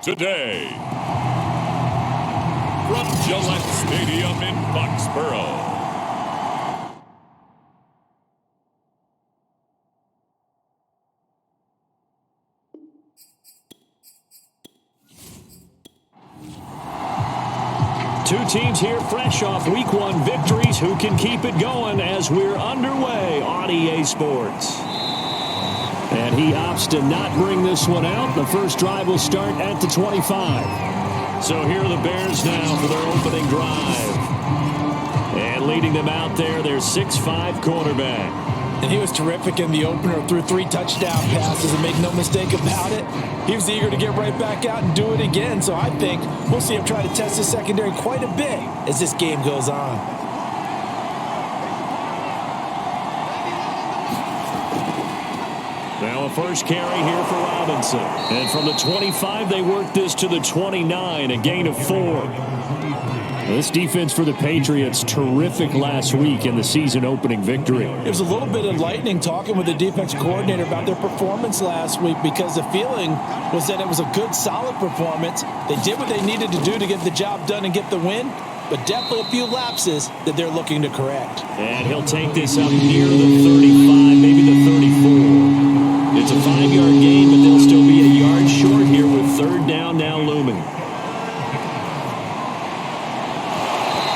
today. From Gillette Stadium in Foxborough. Two teams here fresh off Week 1 victories. Who can keep it going as we're underway on EA Sports? And he opts to not bring this one out. The first drive will start at the 25. So here are the Bears now for their opening drive. And leading them out there, their 6'5" quarterback. And he was terrific in the opener, threw 3 touchdown passes, and make no mistake about it, he was eager to get right back out and do it again. So I think we'll see him try to test the secondary quite a bit as this game goes on. Now a first carry here for Robinson. And from the 25, they work this to the 29, a gain of 4. This defense for the Patriots, terrific last week in the season-opening victory. It was a little bit enlightening talking with the defense coordinator about their performance last week because the feeling was that it was a good, solid performance. They did what they needed to do to get the job done and get the win, but definitely a few lapses that they're looking to correct. And he'll take this up near the 35, maybe the 34. It's a 5-yard gain, but they'll still be a yard short here with third down now looming.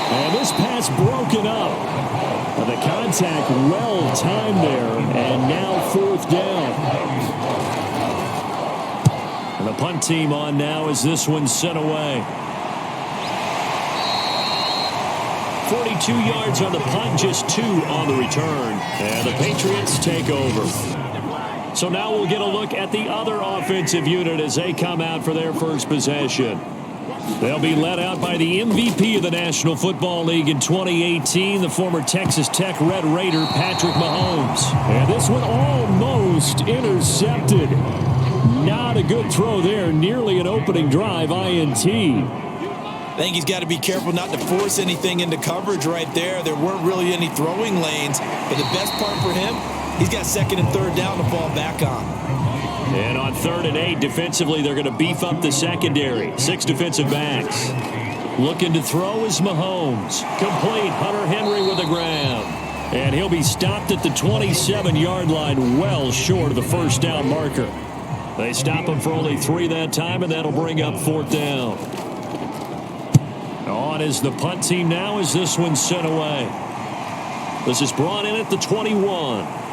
And this pass broken up. The contact well timed there, and now fourth down. And the punt team on now as this one's sent away. 42 yards on the punt, just 2 on the return. And the Patriots take over. So now we'll get a look at the other offensive unit as they come out for their first possession. They'll be led out by the MVP of the National Football League in 2018, the former Texas Tech Red Raider, Patrick Mahomes. And this one almost intercepted. Not a good throw there, nearly an opening drive INT. I think he's got to be careful not to force anything into coverage right there. There weren't really any throwing lanes, but the best part for him, he's got second and third down to fall back on. And on 3rd and 8, defensively, they're going to beef up the secondary. 6 defensive backs. Looking to throw is Mahomes. Complete. Hunter Henry with the ground. And he'll be stopped at the 27-yard line, well short of the first down marker. They stop him for only 3 that time, and that'll bring up 4th down. On is the punt team now as this one's sent away. This is brought in at the 21.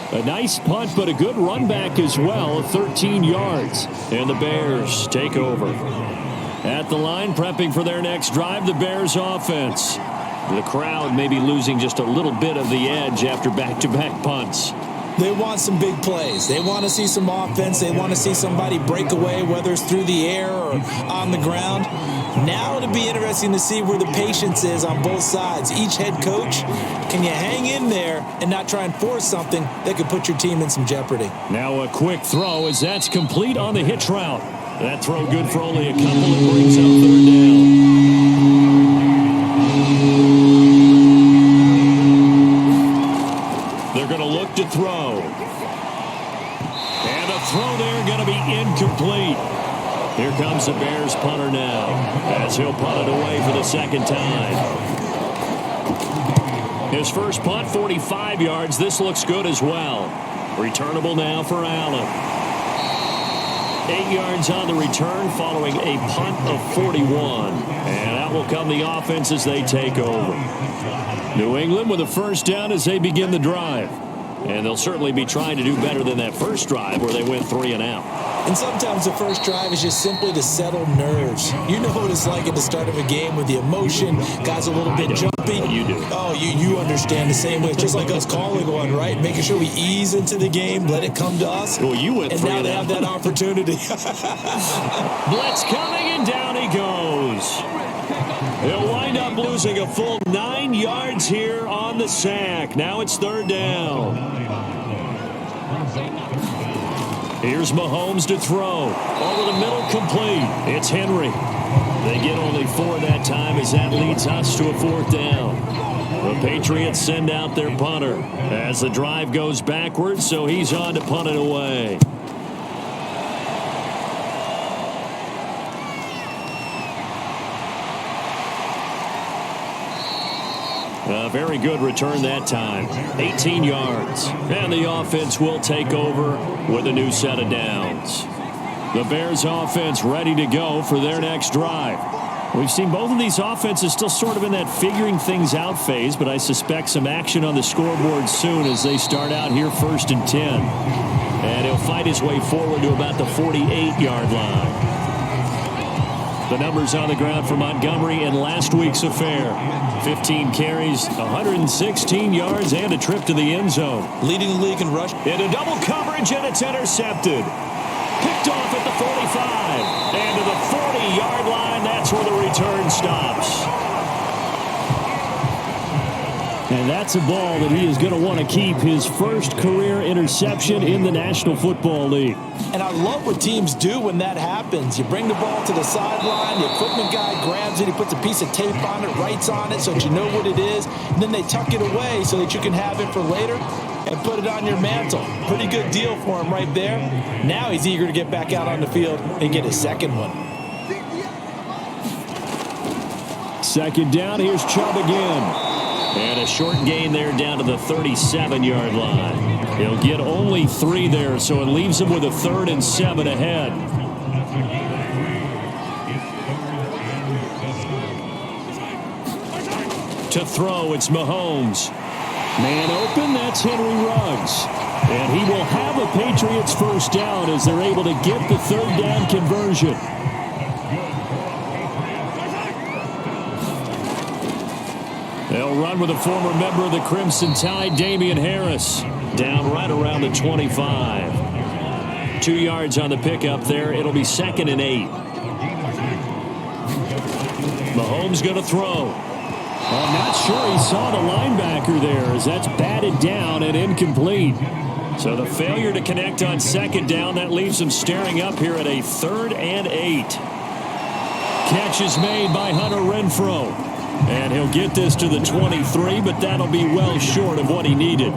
A nice punt, but a good run back as well, 13 yards. And the Bears take over. At the line, prepping for their next drive, the Bears offense. The crowd may be losing just a little bit of the edge after back-to-back punts. They want some big plays. They want to see some offense. They want to see somebody break away, whether it's through the air or on the ground. Now it'll be interesting to see where the patience is on both sides. Each head coach, can you hang in there and not try and force something that could put your team in some jeopardy? Now a quick throw as that's complete on the hitch route. That throw good for only a couple and brings up 3rd down. They're going to look to throw. And a throw there going to be incomplete. Here comes the Bears punter now as he'll punt it away for the second time. His first punt, 45 yards. This looks good as well. Returnable now for Allen. 8 yards on the return following a punt of 41. And out will come the offense as they take over. New England with a first down as they begin the drive. And they'll certainly be trying to do better than that first drive where they went 3 and out. And sometimes the first drive is just simply to settle nerves. You know what it's like at the start of a game with the emotion, guys a little bit jumpy. You do. Oh, you understand the same way. It's just like us calling one, right? Making sure we ease into the game, let it come to us. Well, you went and now they have that opportunity. Blitz coming, and down he goes. They'll wind up losing a full 9 yards here on the sack. Now it's 3rd down. Here's Mahomes to throw. Over the middle, complete. It's Henry. They get only 4 that time as that leads us to a 4th down. The Patriots send out their punter as the drive goes backwards, so he's on to punt it away. A very good return that time. 18 yards. And the offense will take over with a new set of downs. The Bears offense ready to go for their next drive. We've seen both of these offenses still sort of in that figuring things out phase, but I suspect some action on the scoreboard soon as they start out here 1st and 10. And he'll fight his way forward to about the 48-yard line. The numbers on the ground for Montgomery in last week's affair. 15 carries, 116 yards, and a trip to the end zone. Leading the league in rush. Into double coverage, and it's intercepted. Picked off at the 45. And to the 40-yard line, that's where the return stops. And that's a ball that he is going to want to keep, his first career interception in the National Football League. And I love what teams do when that happens. You bring the ball to the sideline, the equipment guy grabs it, he puts a piece of tape on it, writes on it so that you know what it is, and then they tuck it away so that you can have it for later and put it on your mantle. Pretty good deal for him right there. Now he's eager to get back out on the field and get his second one. Second down, here's Chubb again. And a short gain there down to the 37-yard line. He'll get only 3 there, so it leaves him with a 3rd and 7 ahead. To throw, it's Mahomes. Man open, that's Henry Ruggs. And he will have a Patriots first down as they're able to get the 3rd down conversion. They'll run with a former member of the Crimson Tide, Damian Harris, down right around the 25. 2 yards on the pickup there. It'll be 2nd and 8. Mahomes going to throw. I'm not sure he saw the linebacker there as that's batted down and incomplete. So the failure to connect on 2nd down, that leaves him staring up here at a 3rd and 8. Catch is made by Hunter Renfrow. And he'll get this to the 23, but that'll be well short of what he needed.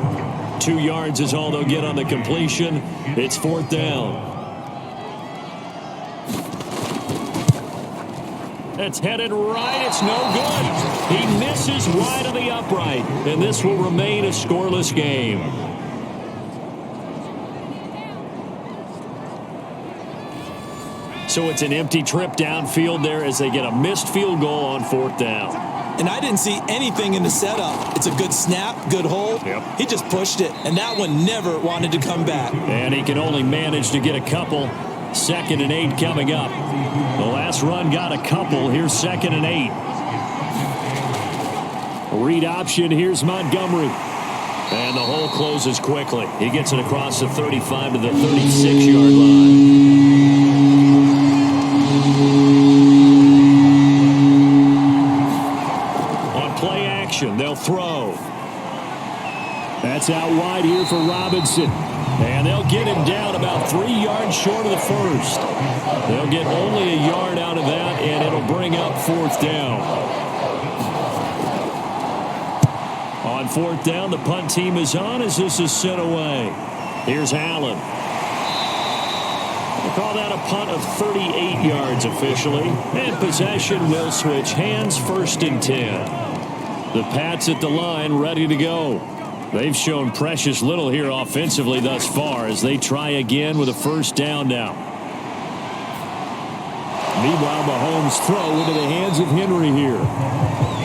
2 yards is all they'll get on the completion. It's 4th down. It's headed right. It's no good. He misses wide of the upright, and this will remain a scoreless game. So it's an empty trip downfield there as they get a missed field goal on 4th down. And I didn't see anything in the setup. It's a good snap, good hold. Yep. He just pushed it, and that one never wanted to come back. And he can only manage to get a couple. 2nd and 8 coming up. The last run got a couple. Here's 2nd and 8. Read option. Here's Montgomery. And the hole closes quickly. He gets it across the 35 to the 36-yard line. They'll throw. That's out wide here for Robinson. And they'll get him down about 3 yards short of the first. They'll get only a yard out of that, and it'll bring up 4th down. On 4th down, the punt team is on as this is sent away. Here's Allen. We'll call that a punt of 38 yards officially. And possession will switch hands, 1st and 10. The Pats at the line ready to go. They've shown precious little here offensively thus far as they try again with a 1st down now. Meanwhile, Mahomes' throw into the hands of Henry here.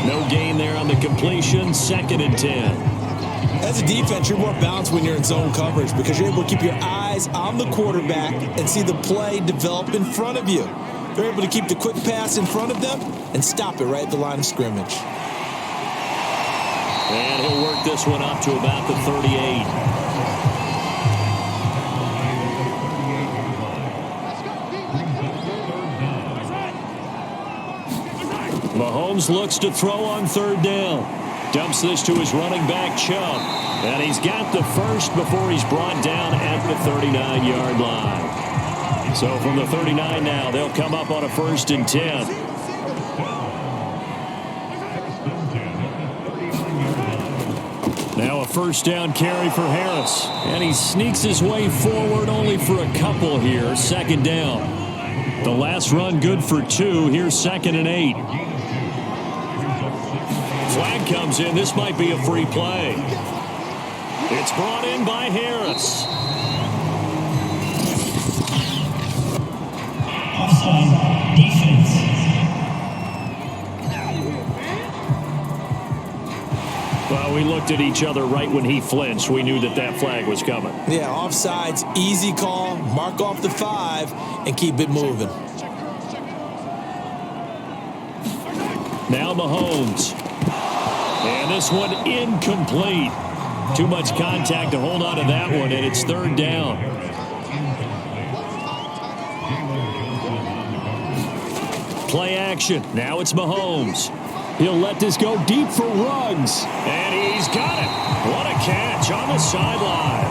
No gain there on the completion, 2nd and 10. As a defense, you're more balanced when you're in zone coverage because you're able to keep your eyes on the quarterback and see the play develop in front of you. They're able to keep the quick pass in front of them and stop it right at the line of scrimmage. And he'll work this one up to about the 38. Mahomes looks to throw on 3rd down. Dumps this to his running back, Chubb. And he's got the first before he's brought down at the 39-yard line. So from the 39 now, they'll come up on a 1st and 10. Now a 1st down carry for Harris. And he sneaks his way forward only for a couple here. 2nd down. The last run good for 2. Here's 2nd and 8. Flag flag comes in. This might be a free play. It's brought in by Harris. Offside defense. Well, we looked at each other right when he flinched. We knew that that flag was coming. Yeah, offsides, easy call. Mark off the 5 and keep it moving. Now Mahomes. And this one incomplete. Too much contact to hold on to that one, and it's third down. Play action. Now it's Mahomes. He'll let this go deep for Ruggs. And he's got it. What a catch on the sideline.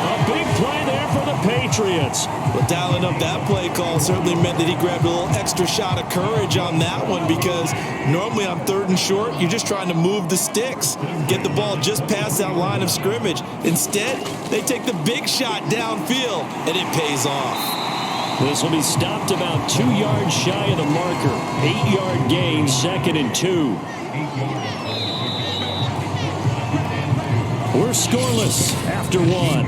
A big play there for the Patriots. Well, dialing up that play call certainly meant that he grabbed a little extra shot of courage on that one, because normally on 3rd and short, you're just trying to move the sticks, get the ball just past that line of scrimmage. Instead, they take the big shot downfield, and it pays off. This will be stopped about 2 yards shy of the marker. 8-yard gain, 2nd and 2. We're scoreless after 1.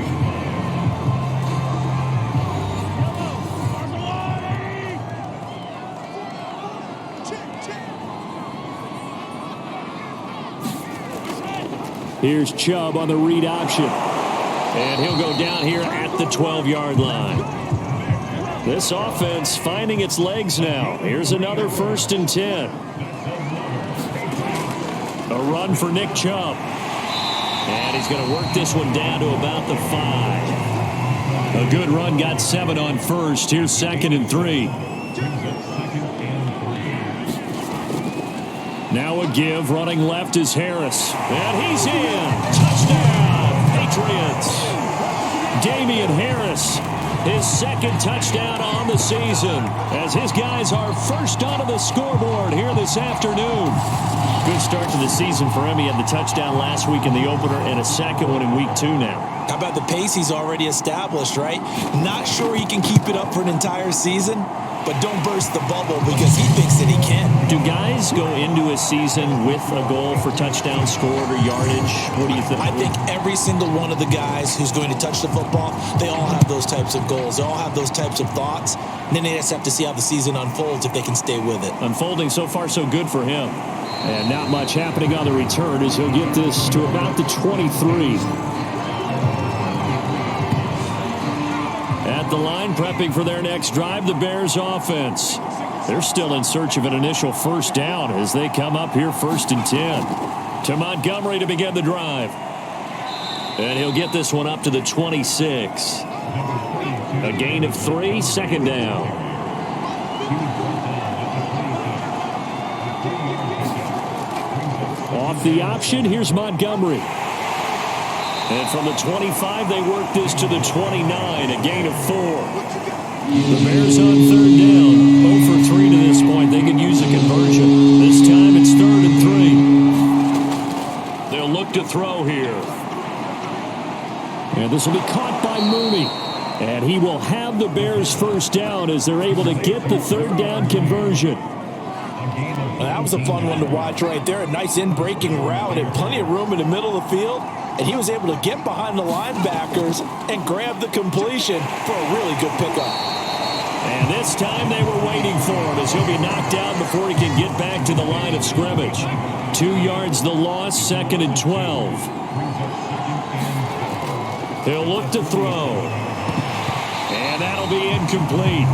Here's Chubb on the read option. And he'll go down here at the 12-yard line. This offense finding its legs now. Here's another 1st and 10. A run for Nick Chubb. And he's going to work this one down to about the 5. A good run, got 7 on first. Here's 2nd and 3. Now a give. Running left is Harris. And he's in. Touchdown, Patriots. Damian Harris, his 2nd touchdown on the season, as his guys are first onto the scoreboard here this afternoon. Good start to the season for him. He had the touchdown last week in the opener and a 2nd one in week 2 now. How about the pace he's already established, right? Not sure he can keep it up for an entire season, but don't burst the bubble, because he thinks that he can. Do guys go into a season with a goal for touchdowns scored or yardage? What do you think? I think every single one of the guys who's going to touch the football, they all have those types of goals. They all have those types of thoughts. And then they just have to see how the season unfolds if they can stay with it. Unfolding so far so good for him. And not much happening on the return as he'll get this to about the 23. At the line, prepping for their next drive, the Bears offense. They're still in search of an initial 1st down as they come up here 1st and 10. To Montgomery to begin the drive. And he'll get this one up to the 26. A gain of 3, 2nd down. Off the option, here's Montgomery. And from the 25, they work this to the 29, a gain of 4. The Bears on 3rd down, 0 for 3 to this point. They could use a conversion. This time it's 3rd and 3. They'll look to throw here. And this will be caught by Mooney. And he will have the Bears 1st down as they're able to get the 3rd down conversion. Well, that was a fun one to watch right there. A nice in-breaking route and plenty of room in the middle of the field. And he was able to get behind the linebackers and grab the completion for a really good pickup. And this time they were waiting for him as he'll be knocked out before he can get back to the line of scrimmage. 2 yards the loss, 2nd and 12. He'll look to throw. And that'll be incomplete.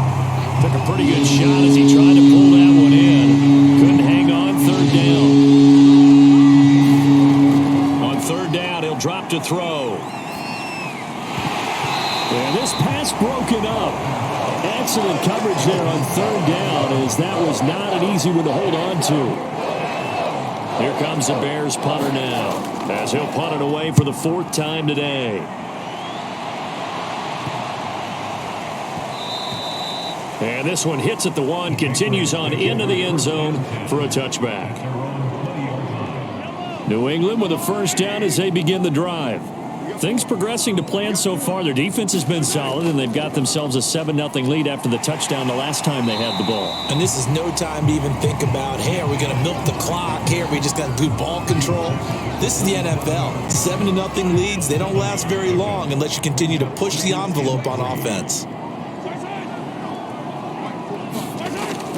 Took a pretty good shot as he tried to pull that one in. Couldn't hang on, 3rd down. On 3rd down, he'll drop to throw. And this pass broken up. Excellent coverage there on 3rd down, as that was not an easy one to hold on to. Here comes the Bears punter now, as he'll punt it away for the 4th time today. And this one hits at the 1, continues on into the end zone for a touchback. New England with a 1st down as they begin the drive. things progressing to plan so far. Their defense has been solid, and they've got themselves a 7-0 lead after the touchdown the last time they had the ball. And this is no time to even think about, hey, are we going to milk the clock? Hey, are we just going to do ball control? This is the NFL. 7-0 leads, they don't last very long unless you continue to push the envelope on offense.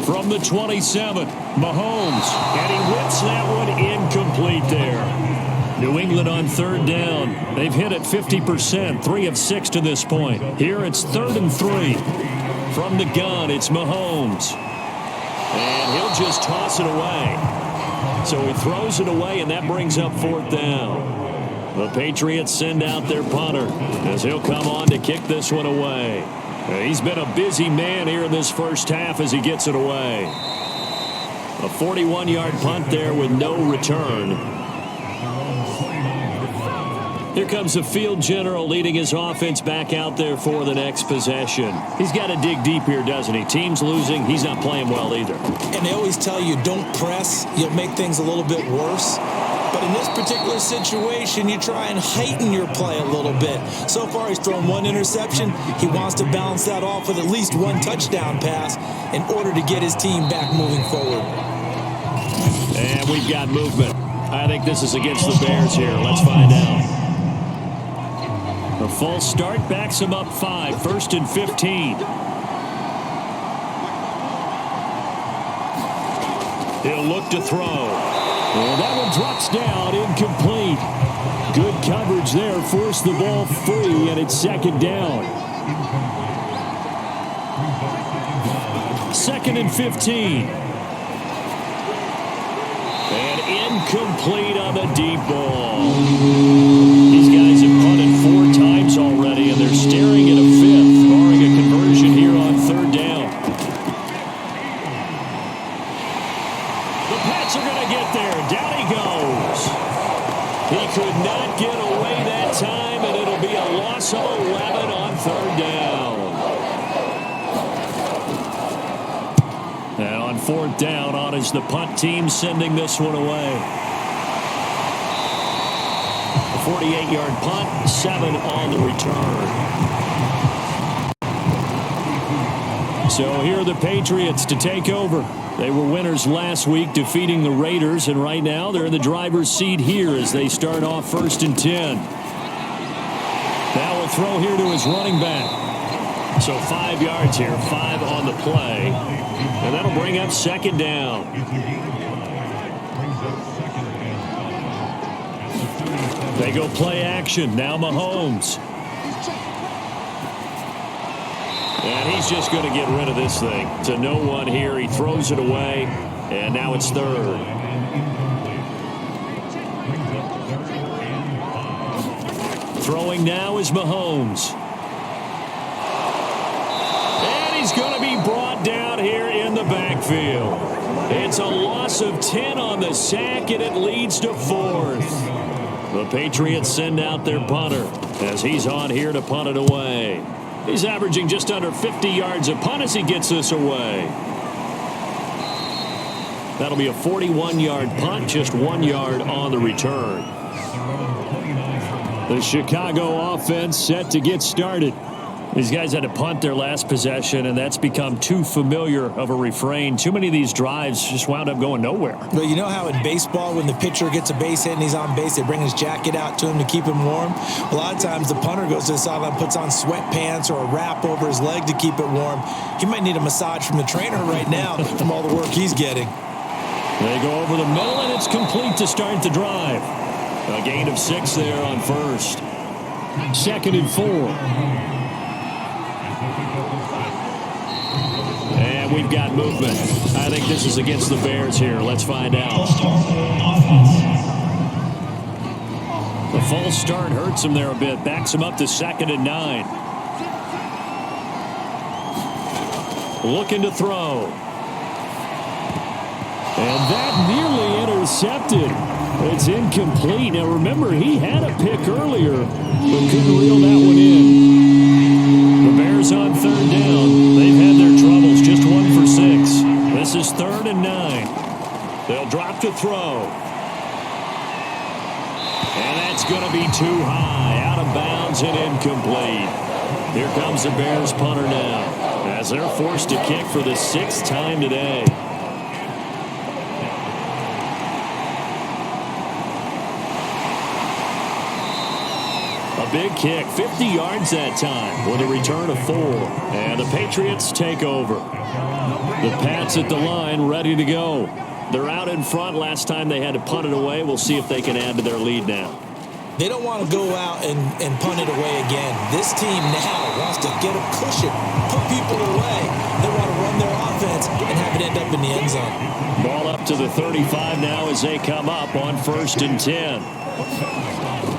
From the 27, Mahomes, and he whips that one incomplete there. New England on third down. They've hit it 50%, 3 of 6 to this point. Here it's 3rd and 3. From the gun, it's Mahomes. And he'll just toss it away. So he throws it away, and that brings up 4th down. The Patriots send out their punter as he'll come on to kick this one away. He's been a busy man here in this first half as he gets it away. A 41-yard punt there with no return. Here comes the field general leading his offense back out there for the next possession. He's got to dig deep here, doesn't he? Team's losing. He's not playing well either. And they always tell you, don't press. You'll make things a little bit worse. But in this particular situation, you try and heighten your play a little bit. So far, he's thrown 1 interception. He wants to balance that off with at least 1 touchdown pass in order to get his team back moving forward. And we've got movement. I think this is against the Bears here. Let's find out. The false start backs him up 5, 1st and 15. He'll look to throw. And that one drops down, incomplete. Good coverage there, forced the ball free, and it's 2nd down. 2nd and 15. And incomplete on the deep ball. These guys have punted 4 times already, and they're staring at a 5th, barring a conversion here on 3rd down. The Pats are going to get there. Down he goes. He could not get away that time, and it'll be a loss of 11 on 3rd down. And on 4th down, on is the punt team sending this one away. A 48-yard punt, 7 on the return. So here are the Patriots to take over. They were winners last week, defeating the Raiders, and right now they're in the driver's seat here as they start off 1st and 10. Now we'll throw here to his running back. So 5 yards here, 5 on the play, and that'll bring up 2nd down. They go play action. Now Mahomes. And he's just going to get rid of this thing. To no one here. He throws it away. And now it's 3rd. Throwing now is Mahomes. And he's going to be brought down here in the backfield. It's a loss of 10 on the sack, and it leads to 4th. The Patriots send out their punter as he's on here to punt it away. He's averaging just under 50 yards a punt as he gets this away. That'll be a 41-yard punt, just 1 yard on the return. The Chicago offense set to get started. These guys had to punt their last possession, and that's become too familiar of a refrain. Too many of these drives just wound up going nowhere. Well, you know how in baseball, when the pitcher gets a base hit and he's on base, they bring his jacket out to him to keep him warm? A lot of times the punter goes to the sideline, puts on sweatpants or a wrap over his leg to keep it warm. He might need a massage from the trainer right now from all the work he's getting. They go over the middle, and it's complete to start the drive. A gain of 6 there on 1st. 2nd and 4. And we've got movement. I think this is against the Bears here. Let's find out. The false start hurts him there a bit. Backs him up to 2nd and 9. Looking to throw. And that nearly intercepted. It's incomplete. Now remember, he had a pick earlier, but couldn't reel that one in. The Bears on 3rd down. They've had their troubles, just 1 for 6. This is 3rd and 9. They'll drop to throw. And that's going to be too high, out of bounds and incomplete. Here comes the Bears punter now, as they're forced to kick for the 6th time today. A big kick, 50 yards that time, with a return of 4. And the Patriots take over. The Pats at the line, ready to go. They're out in front. Last time they had to punt it away. We'll see if they can add to their lead now. They don't want to go out and punt it away again. This team now wants to get a cushion, put people away. They want to run their offense and have it end up in the end zone. Ball up to the 35 now as they come up on 1st and 10.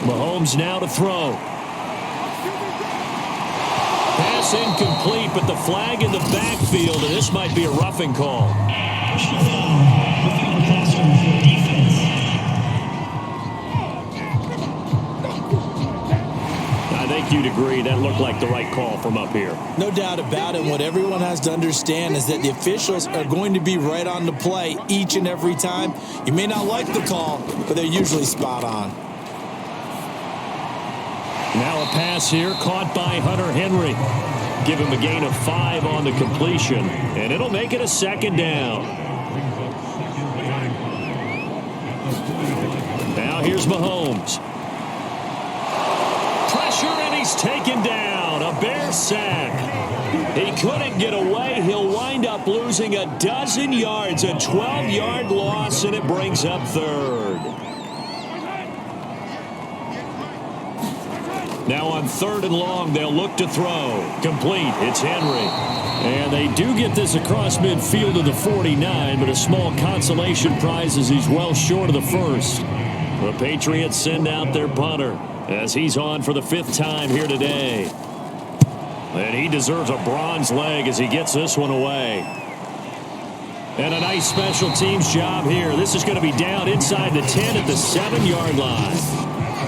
Mahomes now to throw. Pass incomplete, but the flag in the backfield, and this might be a roughing call. Personal foul. Roughing the passer for defense. I think you'd agree that looked like the right call from up here. No doubt about it. What everyone has to understand is that the officials are going to be right on the play each and every time. You may not like the call, but they're usually spot on. Now a pass here, caught by Hunter Henry. Give him a gain of 5 on the completion, and it'll make it a 2nd down. Now here's Mahomes. Pressure, and he's taken down. A Bear sack. He couldn't get away. He'll wind up losing a dozen yards, a 12-yard loss, and it brings up 3rd. Now on 3rd and long, they'll look to throw. Complete. It's Henry. And they do get this across midfield to the 49, but a small consolation prize as he's well short of the 1st. The Patriots send out their punter as he's on for the 5th time here today. And he deserves a bronze leg as he gets this one away. And a nice special teams job here. This is going to be down inside the 10 at the 7-yard line.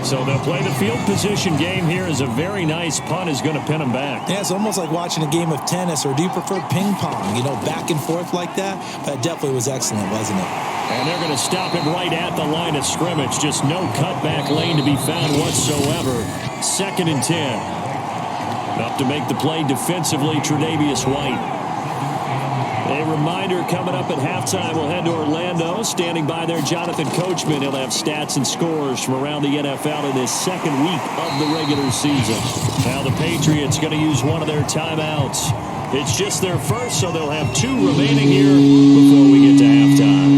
So they'll play the field position game here as a very nice punt is going to pin them back. Yeah, it's almost like watching a game of tennis, or do you prefer ping pong? You know, back and forth like that? That definitely was excellent, wasn't it? And they're going to stop him right at the line of scrimmage. Just no cutback lane to be found whatsoever. 2nd and 10. Up to make the play defensively, Tre'Davious White. A reminder, coming up at halftime, we'll head to Orlando. Standing by there, Jonathan Coachman. He'll have stats and scores from around the NFL in this 2nd week of the regular season. Now the Patriots going to use one of their timeouts. It's just their first, so they'll have 2 remaining here before we get to halftime.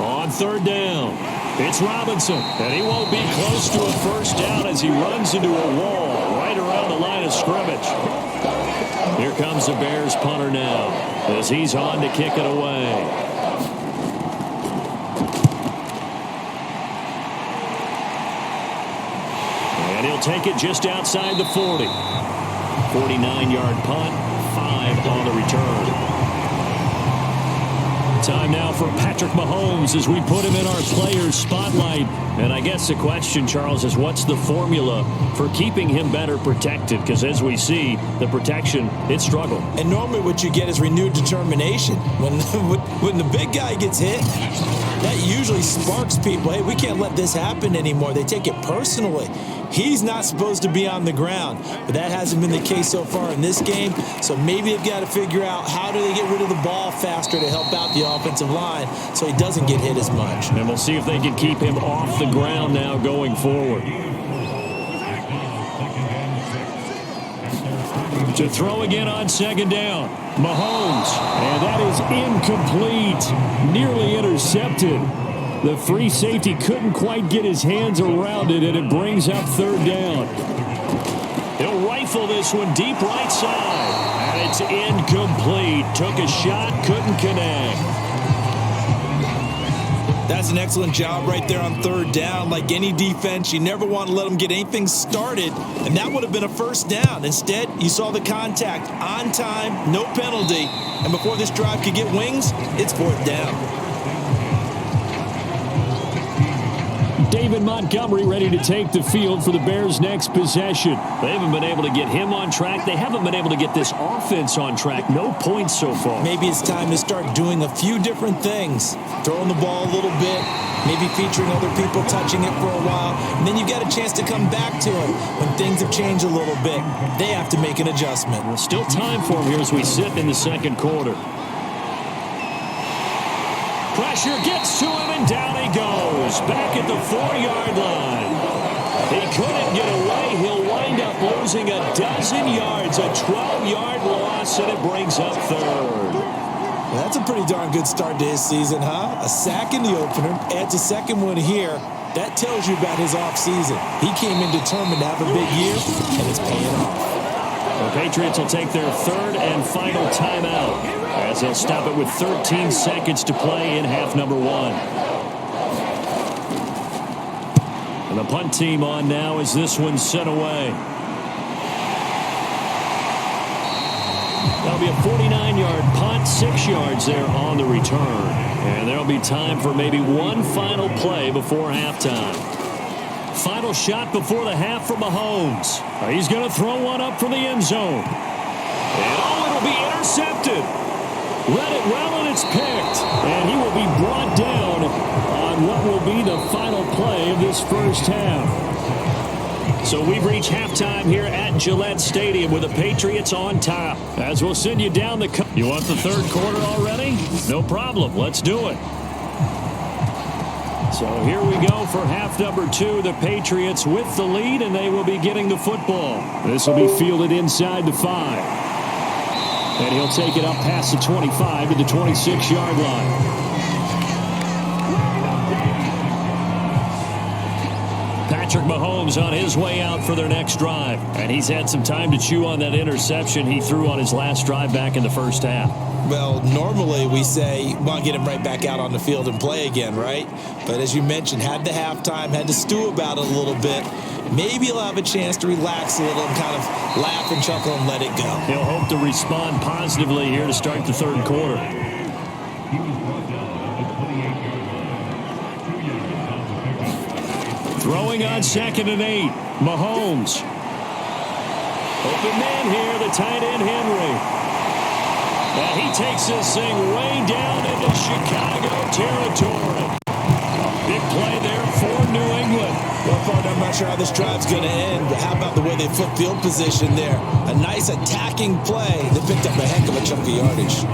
On 3rd down, it's Robinson, and he won't be close to a 1st down as he runs into a wall right around the line of scrimmage. Here comes the Bears punter now as he's on to kick it away. And he'll take it just outside the 40. 49-yard punt, 5 on the return. Time now for Patrick Mahomes as we put him in our players' spotlight. And I guess the question, Charles, is what's the formula for keeping him better protected? Because as we see, the protection, it struggled. And normally what you get is renewed determination. When the big guy gets hit, that usually sparks people. Hey, we can't let this happen anymore. They take it personally. He's not supposed to be on the ground, but that hasn't been the case so far in this game. So maybe they've got to figure out how do they get rid of the ball faster to help out the offensive line so he doesn't get hit as much. And we'll see if they can keep him off the ground now going forward. To throw again on 2nd down. Mahomes, and that is incomplete. Nearly intercepted. The free safety couldn't quite get his hands around it, and it brings up 3rd down. He'll rifle this one deep right side, and it's incomplete. Took a shot, couldn't connect. That's an excellent job right there on 3rd down. Like any defense, you never want to let them get anything started, and that would have been a 1st down. Instead, you saw the contact on time, no penalty, and before this drive could get wings, it's 4th down. David Montgomery ready to take the field for the Bears' next possession. They haven't been able to get him on track. They haven't been able to get this offense on track. No points so far. Maybe it's time to start doing a few different things. Throwing the ball a little bit, maybe featuring other people touching it for a while, and then you get a chance to come back to it when things have changed a little bit. They have to make an adjustment. Well, still time for him here as we sit in the second quarter. Pressure gets to him, and down he goes. Back at the 4-yard line. He couldn't get away. He'll wind up losing a dozen yards, a 12-yard loss, and it brings up third. Well, that's a pretty darn good start to his season, huh? A sack in the opener, adds a second one here. That tells you about his offseason. He came in determined to have a big year, and it's paying off. The Patriots will take their third and final timeout as they'll stop it with 13 seconds to play in half number one. And the punt team on now as this one's sent away. That'll be a 49-yard punt, 6 yards there on the return. And there'll be time for maybe one final play before halftime. Final shot before the half from Mahomes. He's going to throw one up for the end zone. And it'll be intercepted. Read it well, and it's picked. And he will be brought down on what will be the final play of this first half. So we've reached halftime here at Gillette Stadium with the Patriots on top. As we'll send you down the... You want the third quarter already? No problem. Let's do it. So here we go for half number two. The Patriots with the lead, and they will be getting the football. This will be fielded inside the 5. And he'll take it up past the 25 to the 26-yard line. Patrick Mahomes on his way out for their next drive. And he's had some time to chew on that interception he threw on his last drive back in the first half. Well, normally we say, want to get him right back out on the field and play again, right? But as you mentioned, had the halftime, had to stew about it a little bit. Maybe he'll have a chance to relax a little and kind of laugh and chuckle and let it go. He'll hope to respond positively here to start the third quarter. Throwing on 2nd and 8. Mahomes. Open man here, the tight end Henry. And he takes this thing way down into Chicago territory. Big play there for New England. Well, partner, I'm not sure how this drive's going to end, but how about the way they flip field position there? A nice attacking play. They picked up a heck of a chunk of yardage.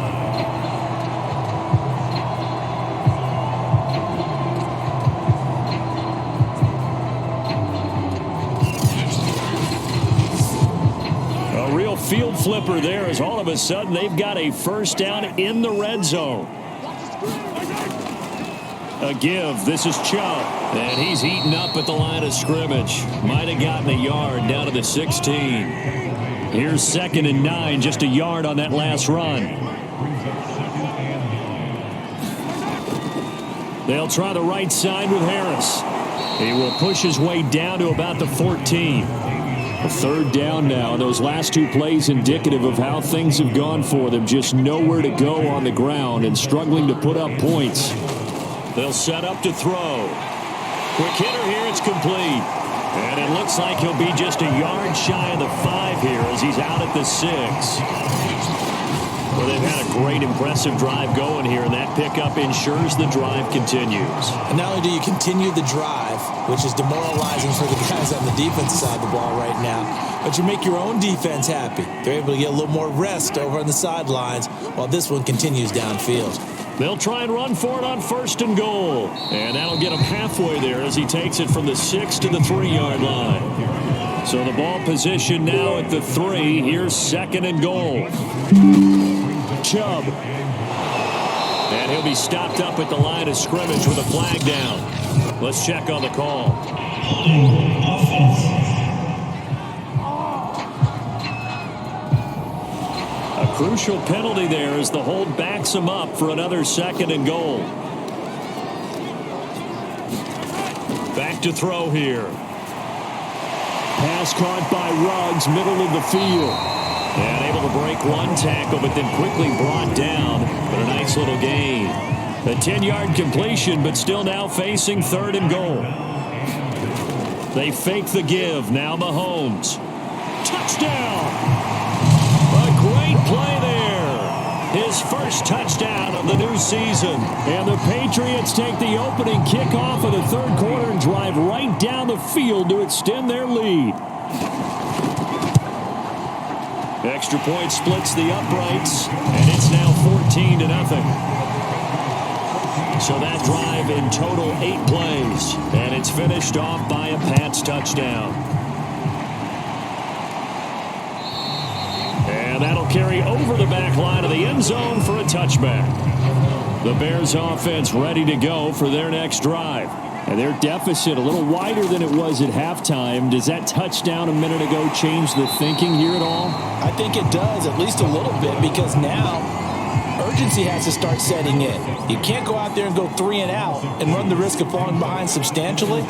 Field flipper there as all of a sudden they've got a first down in the red zone. A give. This is Chubb. And he's eaten up at the line of scrimmage. Might have gotten a yard down to the 16. Here's 2nd and 9. Just a yard on that last run. They'll try the right side with Harris. He will push his way down to about the 14. A third down now. Those last two plays indicative of how things have gone for them. Just nowhere to go on the ground and struggling to put up points. They'll set up to throw. Quick hitter here. It's complete. And it looks like he'll be just a yard shy of the 5 here as he's out at the 6. Well, they've had a great, impressive drive going here, and that pickup ensures the drive continues. And not only do you continue the drive, which is demoralizing for the guys on the defense side of the ball right now, but you make your own defense happy. They're able to get a little more rest over on the sidelines while this one continues downfield. They'll try and run for it on 1st and goal. And that'll get him halfway there as he takes it from the 6 to the 3-yard line. So the ball position now at the 3. Here's 2nd and goal. Chubb. And he'll be stopped up at the line of scrimmage with a flag down. Let's check on the call. A crucial penalty there as the hold backs him up for another 2nd and goal. Back to throw here. Pass caught by Ruggs, middle of the field. And able to break one tackle, but then quickly brought down. But a nice little gain. A 10-yard completion, but still now facing 3rd and goal. They fake the give. Now Mahomes. Touchdown! A great play there. His first touchdown of the new season. And the Patriots take the opening kickoff of the third quarter and drive right down the field to extend their lead. Extra point splits the uprights, and it's now 14-0. So that drive in total 8 plays, and it's finished off by a Pats touchdown. And that'll carry over the back line of the end zone for a touchback. The Bears offense ready to go for their next drive. And their deficit a little wider than it was at halftime. Does that touchdown a minute ago change the thinking here at all? I think it does, at least a little bit, because now urgency has to start setting in. You can't go out there and go 3 and out and run the risk of falling behind substantially,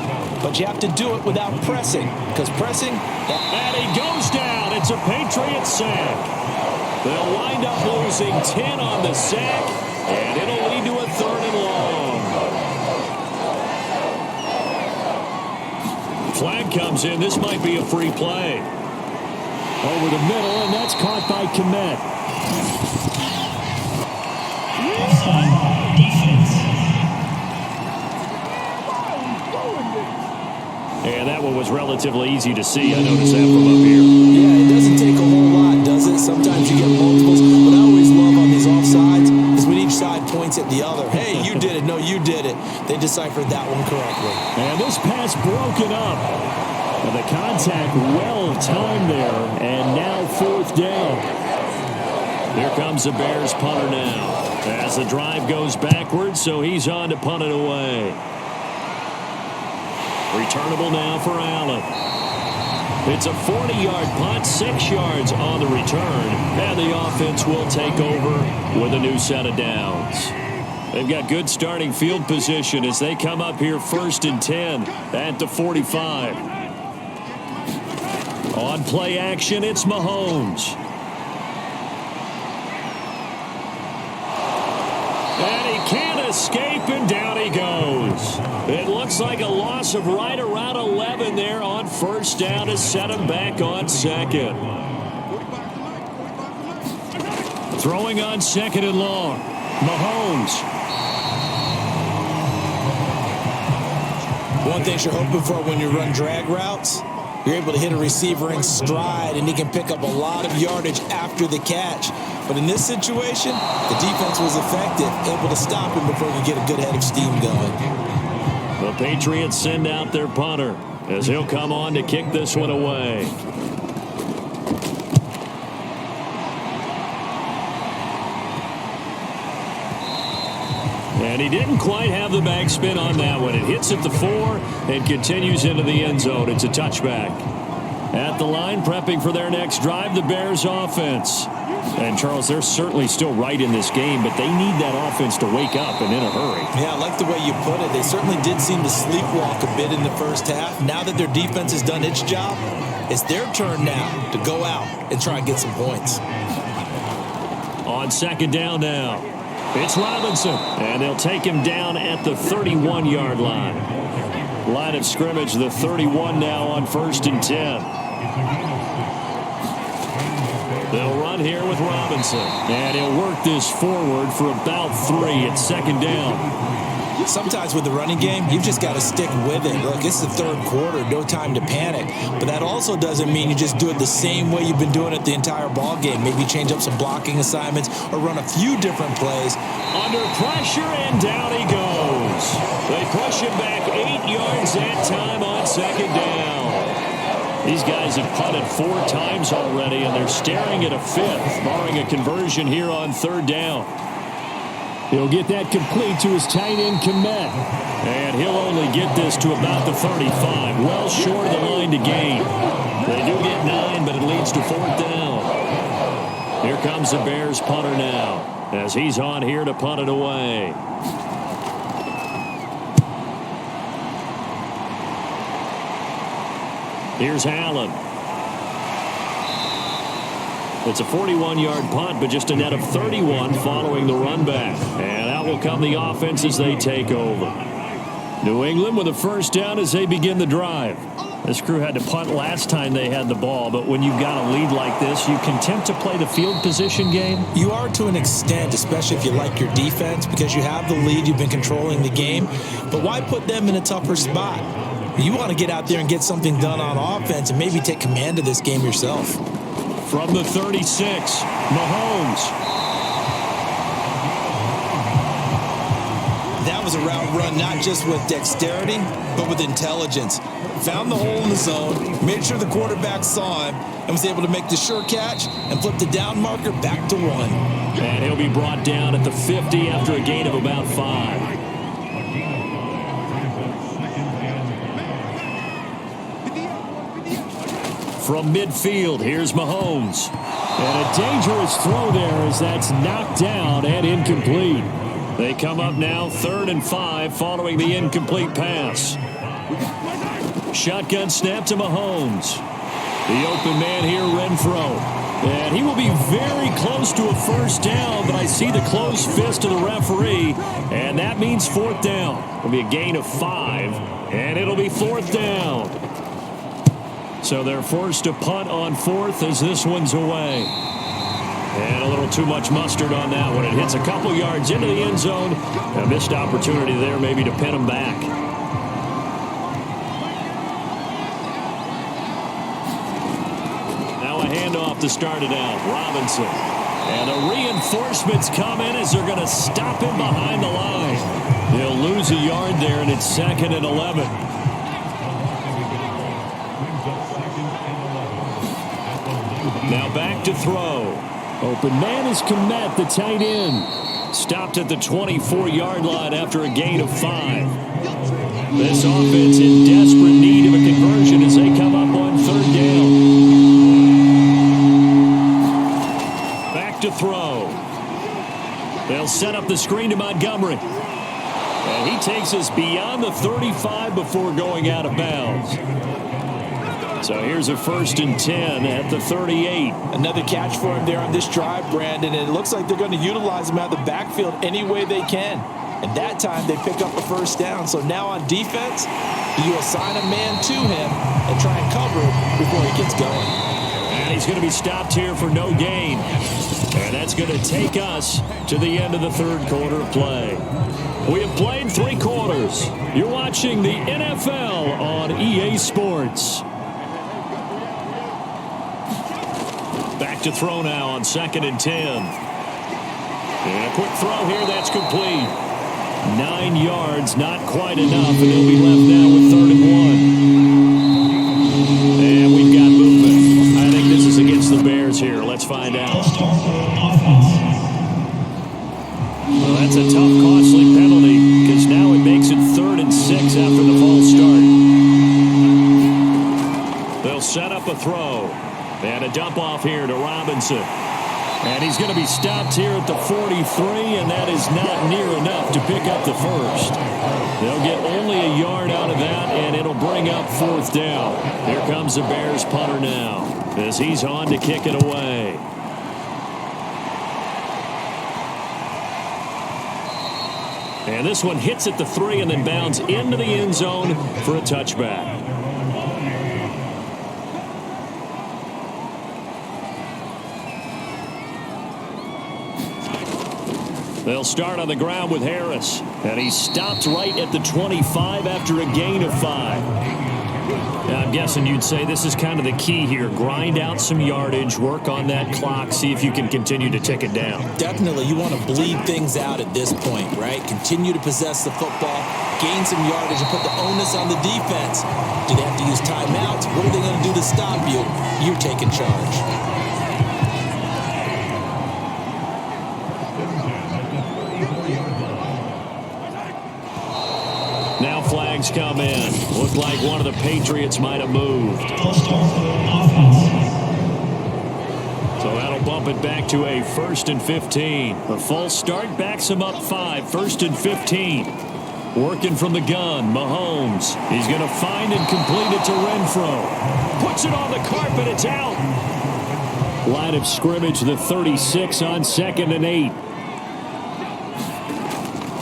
but you have to do it without pressing, because pressing... And he goes down. It's a Patriots sack. They'll wind up losing 10 on the sack, and it'll lead to a 3rd and long. Flag comes in. This might be a free play. Over the middle, and that's caught by Kmet. Offside. Defense. And that one was relatively easy to see. I noticed that from up here. Yeah, it doesn't take a whole lot, does it? Sometimes you get multiples. What I always love on these offsides is when each side points at the other. Hey, you did it. No, you did it. They deciphered that one correctly. And this pass broken up. And the contact well timed there. And now 4th down. Here comes the Bears punter now. As the drive goes backwards, so he's on to punt it away. Returnable now for Allen. It's a 40-yard punt, 6 yards on the return, and the offense will take over with a new set of downs. They've got good starting field position as they come up here 1st and 10 at the 45. On play action, it's Mahomes. And he can't escape, and down he goes. It looks like a loss of right around 11 there on 1st down to set him back on 2nd. Throwing on 2nd and long. Mahomes. One thing you're hoping for when you run drag routes, you're able to hit a receiver in stride, and he can pick up a lot of yardage after the catch. But in this situation, the defense was effective, able to stop him before he could get a good head of steam going. The Patriots send out their punter as he'll come on to kick this one away. And he didn't quite have the backspin on that one. It hits at the 4 and continues into the end zone. It's a touchback. At the line, prepping for their next drive, the Bears offense. And, Charles, they're certainly still right in this game, but they need that offense to wake up and in a hurry. Yeah, I like the way you put it. They certainly did seem to sleepwalk a bit in the first half. Now that their defense has done its job, it's their turn now to go out and try and get some points. On 2nd down now, it's Robinson, and they'll take him down at the 31-yard line. Line of scrimmage, the 31 now on 1st and 10. They'll run here with Robinson, and he'll work this forward for about 3 at 2nd down. Sometimes with the running game, you've just got to stick with it. Look, it's the 3rd quarter, no time to panic. But that also doesn't mean you just do it the same way you've been doing it the entire ball game. Maybe change up some blocking assignments or run a few different plays. Under pressure, and down he goes. They push him back 8 yards that time on 2nd down. These guys have punted 4 times already, and they're staring at a 5th, barring a conversion here on 3rd down. He'll get that complete to his tight end, Kmet. And he'll only get this to about the 35, well short of the line to gain. They do get 9, but it leads to 4th down. Here comes the Bears punter now, as he's on here to punt it away. Here's Allen. It's a 41-yard punt, but just a net of 31 following the run back. And out will come the offense as they take over. New England with a 1st down as they begin the drive. This crew had to punt last time they had the ball, but when you've got a lead like this, you content to play the field position game? You are to an extent, especially if you like your defense, because you have the lead, you've been controlling the game. But why put them in a tougher spot? You want to get out there and get something done on offense and maybe take command of this game yourself. From the 36, Mahomes. That was a route run not just with dexterity, but with intelligence. Found the hole in the zone, made sure the quarterback saw him, and was able to make the sure catch and flip the down marker back to 1. And he'll be brought down at the 50 after a gain of about 5. From midfield, here's Mahomes. And a dangerous throw there as that's knocked down and incomplete. They come up now 3rd and 5 following the incomplete pass. Shotgun snap to Mahomes. The open man here, Renfro. And he will be very close to a first down, but I see the closed fist of the referee, and that means 4th down. It'll be a gain of 5, and it'll be 4th down. So they're forced to punt on 4th as this one's away. And a little too much mustard on that one. It hits a couple yards into the end zone. A missed opportunity there maybe to pin them back. Now a handoff to start it out. Robinson. And the reinforcements come in as they're going to stop him behind the line. They'll lose a yard there, and it's 2nd and 11. Now back to throw. Open man is Komet, the tight end. Stopped at the 24-yard line after a gain of 5. This offense in desperate need of a conversion as they come up on 3rd down. Back to throw. They'll set up the screen to Montgomery. And he takes us beyond the 35 before going out of bounds. So here's a 1st and 10 at the 38. Another catch for him there on this drive, Brandon, and it looks like they're going to utilize him out of the backfield any way they can. And that time they pick up a first down. So now on defense, you assign a man to him and try and cover before he gets going. And he's going to be stopped here for no gain. And that's going to take us to the end of the 3rd quarter play. We have played 3 quarters. You're watching the NFL on EA Sports. Back to throw now on 2nd and 10. And a quick throw here, that's complete. 9 yards, not quite enough, and he'll be left now with 3rd and 1. And we've got movement. I think this is against the Bears here. Let's find out. Well, that's a tough, costly penalty because now it makes it 3rd and 6 after the false start. They'll set up a throw. And a dump off here to Robinson. And he's going to be stopped here at the 43, and that is not near enough to pick up the first. They'll get only a yard out of that, and it'll bring up 4th down. Here comes the Bears punter now as he's on to kick it away. And this one hits at the 3 and then bounds into the end zone for a touchback. They'll start on the ground with Harris. And he stopped right at the 25 after a gain of 5. Now, I'm guessing you'd say this is kind of the key here. Grind out some yardage, work on that clock, see if you can continue to tick it down. Definitely. You want to bleed things out at this point, right? Continue to possess the football, gain some yardage, and put the onus on the defense. Do they have to use timeouts? What are they going to do to stop you? You're taking charge. Now flags come in. Looked like one of the Patriots might have moved. So that'll bump it back to a 1st and 15. A false start backs him up 5. 1st and 15. Working from the gun, Mahomes. He's going to find and complete it to Renfro. Puts it on the carpet. It's out. Line of scrimmage, the 36 on 2nd and 8.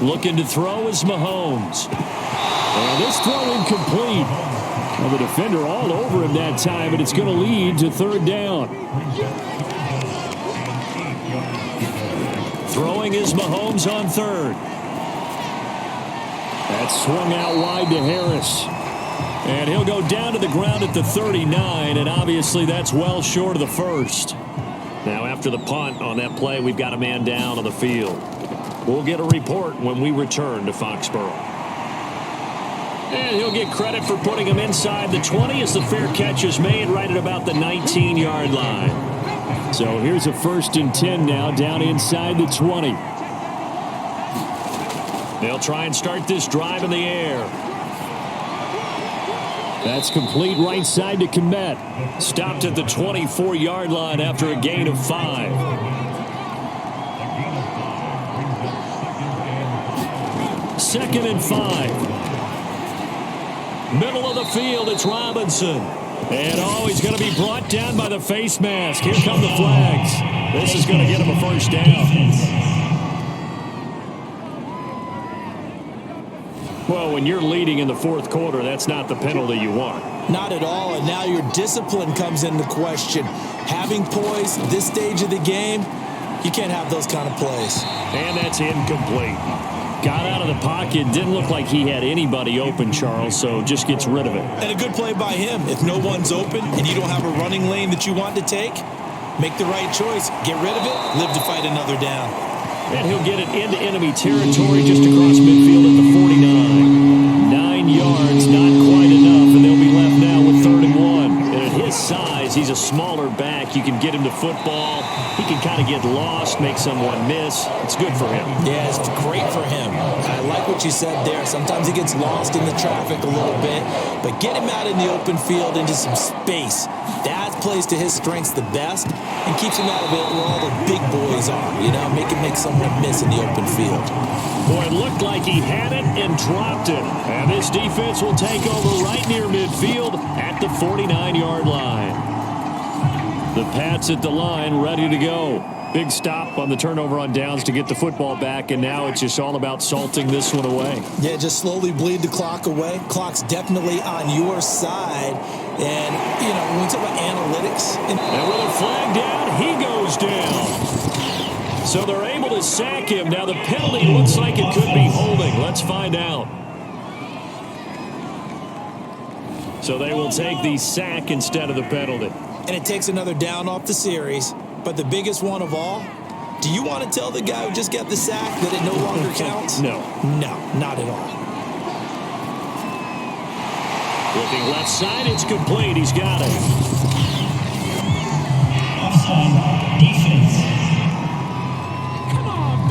Looking to throw is Mahomes. And this throw incomplete. Well, the defender all over him that time, and it's going to lead to third down. Throwing is Mahomes on third. That's swung out wide to Harris. And he'll go down to the ground at the 39, and obviously that's well short of the first. Now after the punt on that play, we've got a man down on the field. We'll get a report when we return to Foxborough. And he'll get credit for putting him inside the 20 as the fair catch is made right at about the 19-yard line. So here's a 1st and 10 now down inside the 20. They'll try and start this drive in the air. That's complete right side to Kmet. Stopped at the 24-yard line after a gain of 5. Second and 5. Middle of the field, it's Robinson. And he's going to be brought down by the face mask. Here come the flags. This is going to get him a first down. Well, when you're leading in the fourth quarter, that's not the penalty you want. Not at all, and now your discipline comes into question. Having poise this stage of the game, you can't have those kind of plays. And that's incomplete. Got out of the pocket, didn't look like he had anybody open, Charles, so just gets rid of it. And a good play by him. If no one's open and you don't have a running lane that you want to take, make the right choice. Get rid of it, live to fight another down. And he'll get it into enemy territory just across midfield at the 49. 9 yards, not quite enough, and they'll be left now with 3rd and 1. And at his size, he's a smaller back. You can get him to football. He can kind of get lost, make someone miss. It's good for him. Yeah, it's great for him. I like what you said there. Sometimes he gets lost in the traffic a little bit, but get him out in the open field into some space. That plays to his strengths the best and keeps him out of it where all the big boys are. Make him make someone miss in the open field. Boy, it looked like he had it and dropped it. And this defense will take over right near midfield at the 49-yard line. The Pats at the line, ready to go. Big stop on the turnover on downs to get the football back, and now it's just all about salting this one away. Yeah, just slowly bleed the clock away. Clock's definitely on your side. And, when we talk about analytics. And with a flag down, he goes down. So they're able to sack him. Now the penalty looks like it could be holding. Let's find out. So they will take the sack instead of the penalty. And it takes another down off the series. But the biggest one of all, do you want to tell the guy who just got the sack that it no longer counts? No. No, not at all. Looking left side, it's complete. He's got it. Offside, defense. Come on,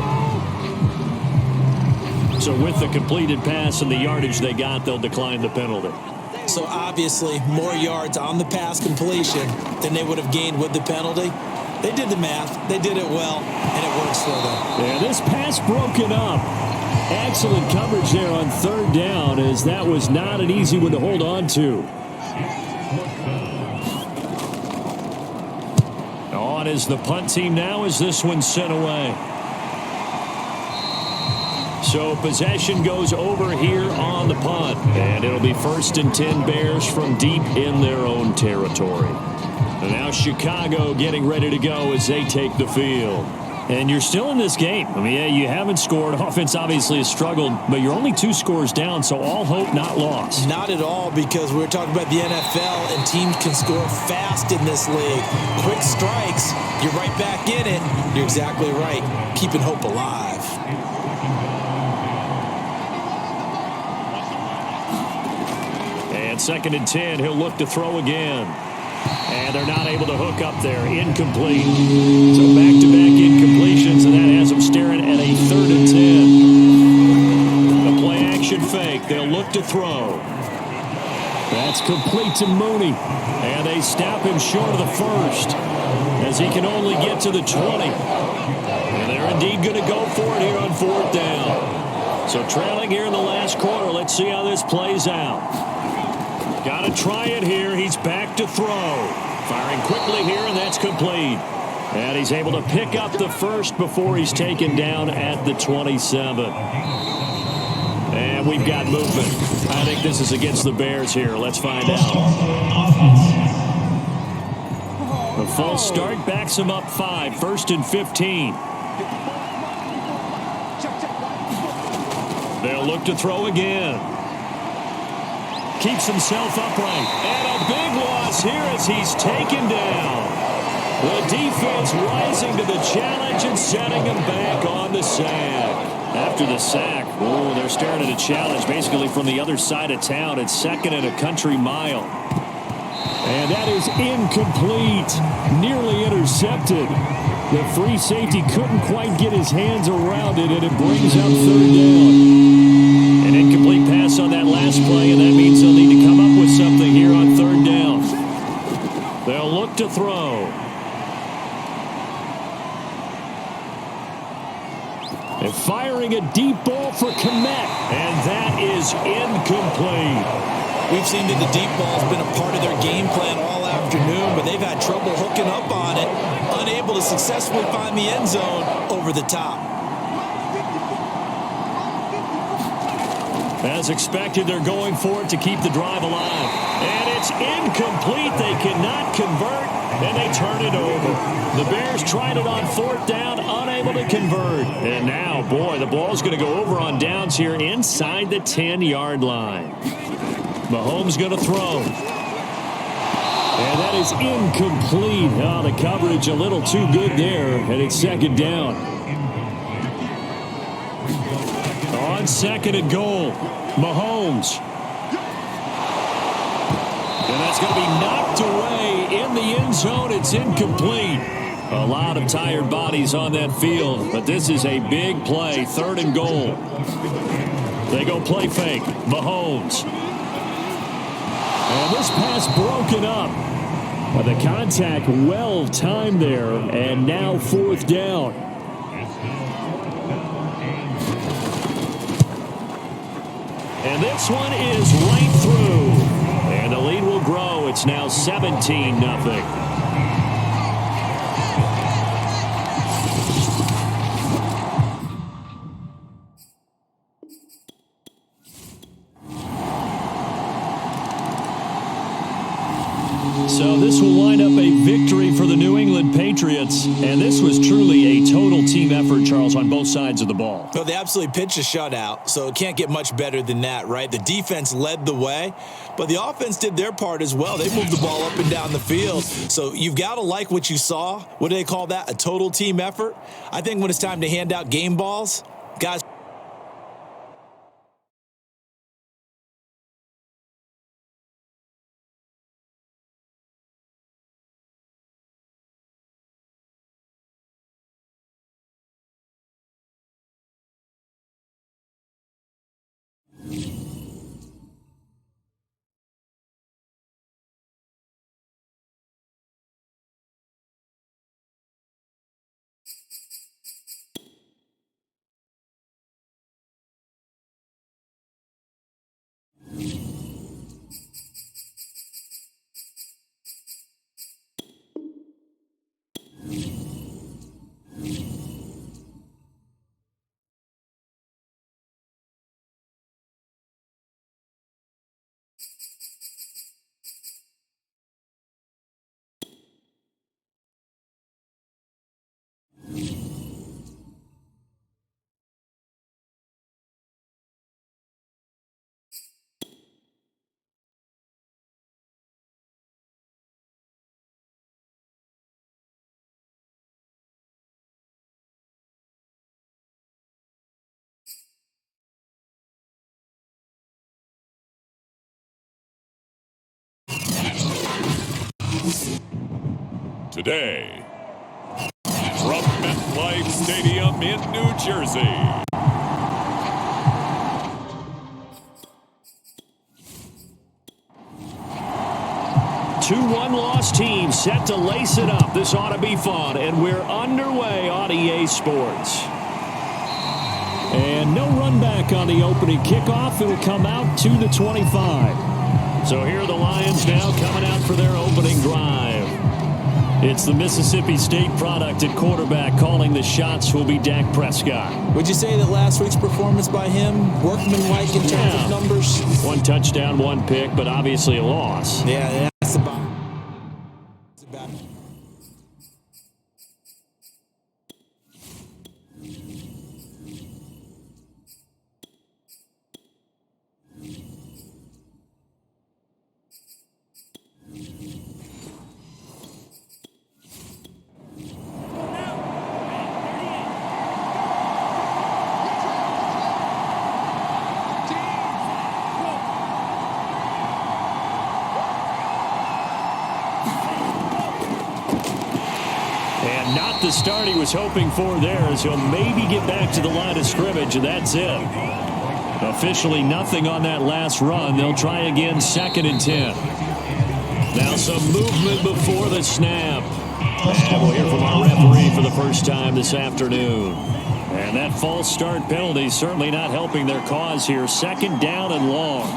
go! So with the completed pass and the yardage they got, they'll decline the penalty. So obviously, more yards on the pass completion than they would have gained with the penalty. They did the math. They did it well, and it works for them. Yeah, this pass broken up. Excellent coverage there on 3rd down, as that was not an easy one to hold on to. On is the punt team now as this one's sent away. So possession goes over here on the punt, and it'll be 1st and 10 Bears from deep in their own territory. And now Chicago getting ready to go as they take the field. And you're still in this game. I mean, yeah, you haven't scored. Offense obviously has struggled, but you're only 2 scores down, so all hope not lost. Not at all, because we're talking about the NFL, and teams can score fast in this league. Quick strikes, you're right back in it. You're exactly right. Keeping hope alive. And 2nd and 10, he'll look to throw again. And they're not able to hook up there. Incomplete. So back-to-back incompletions, and that has them staring at a 3rd and 10. The play-action fake. They'll look to throw. That's complete to Mooney. And they stop him short of the first, as he can only get to the 20. And they're indeed going to go for it here on 4th down. So trailing here in the last quarter. Let's see how this plays out. Got to try it here. He's back to throw. Firing quickly here, and that's complete. And he's able to pick up the first before he's taken down at the 27. And we've got movement. I think this is against the Bears here. Let's find out. The false start backs him up 5, 1st and 15. They'll look to throw again. Keeps himself upright. And a big loss here as he's taken down. The defense rising to the challenge and setting him back on the sack. After the sack, they're staring at a challenge basically from the other side of town. It's 2nd and a country mile. And that is incomplete. Nearly intercepted. The free safety couldn't quite get his hands around it, and it brings up 3rd down. An incomplete pass on that last play, and that means they'll need to come up with something here on 3rd down. They'll look to throw. And firing a deep ball for Kmet, and that is incomplete. We've seen that the deep ball has been a part of their game plan all afternoon, but they've had trouble hooking up on it, unable to successfully find the end zone over the top. As expected, they're going for it to keep the drive alive. And it's incomplete. They cannot convert, and they turn it over. The Bears tried it on 4th down, unable to convert. And now, boy, the ball's going to go over on downs here inside the 10-yard line. Mahomes going to throw. And that is incomplete. Oh, the coverage a little too good there, and it's 2nd down. On 2nd and goal, Mahomes. And that's going to be knocked away in the end zone. It's incomplete. A lot of tired bodies on that field, but this is a big play. 3rd and goal. They go play fake. Mahomes. And this pass broken up. But the contact well timed there, and now 4th down. And this one is right through. And the lead will grow. It's now 17-0. So this will wind up a victory for the New England Patriots. And this was truly a total team effort, Charles, on both sides of the ball. Well, they absolutely pitched a shutout, so it can't get much better than that, right? The defense led the way, but the offense did their part as well. They moved the ball up and down the field. So you've got to like what you saw. What do they call that? A total team effort? I think when it's time to hand out game balls, guys. Today, from MetLife Stadium in New Jersey. Two one-loss teams set to lace it up. This ought to be fun, and we're underway on EA Sports. And no run back on the opening kickoff. It'll come out to the 25. So here are the Lions now coming out for their opening drive. It's the Mississippi State product at quarterback. Calling the shots will be Dak Prescott. Would you say that last week's performance by him, workmanlike in terms of numbers? 1 touchdown, 1 pick, but obviously a loss. Yeah, that's about. Not the start he was hoping for there, as he'll maybe get back to the line of scrimmage, and that's it. Officially nothing on that last run. They'll try again, 2nd and 10. Now some movement before the snap. And we'll hear from our referee for the first time this afternoon. And that false start penalty certainly not helping their cause here. 2nd down and long.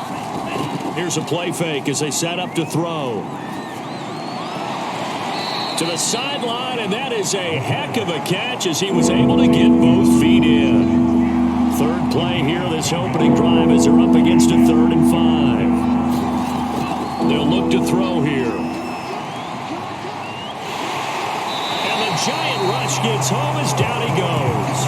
Here's a play fake as they set up to throw. To the sideline, and that is a heck of a catch as he was able to get both feet in. 3rd play here this opening drive as they're up against a 3rd and 5. They'll look to throw here. And the giant rush gets home as down he goes.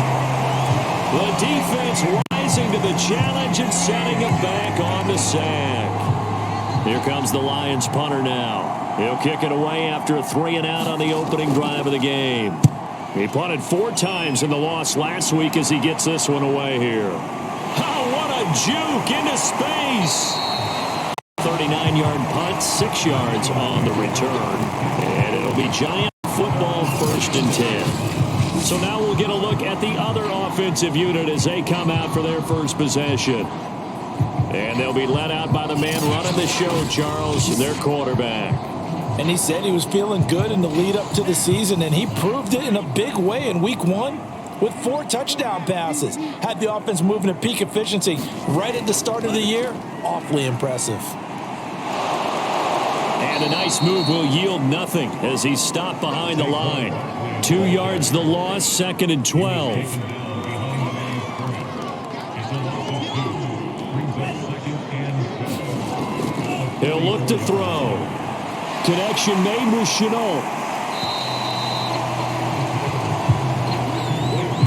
The defense rising to the challenge and setting him back on the sack. Here comes the Lions punter now. He'll kick it away after a 3-and-out on the opening drive of the game. He punted 4 times in the loss last week as he gets this one away here. Oh, what a juke into space. 39-yard punt, 6 yards on the return. And it'll be Giant football 1st and 10. So now we'll get a look at the other offensive unit as they come out for their first possession. And they'll be led out by the man running the show, Charles, their quarterback. And he said he was feeling good in the lead up to the season, and he proved it in a big way in week 1 with 4 touchdown passes. Had the offense moving at peak efficiency right at the start of the year. Awfully impressive. And a nice move will yield nothing as he's stopped behind the line. 2 yards the loss, 2nd and 12. He'll look to throw. Connection made with Chenault.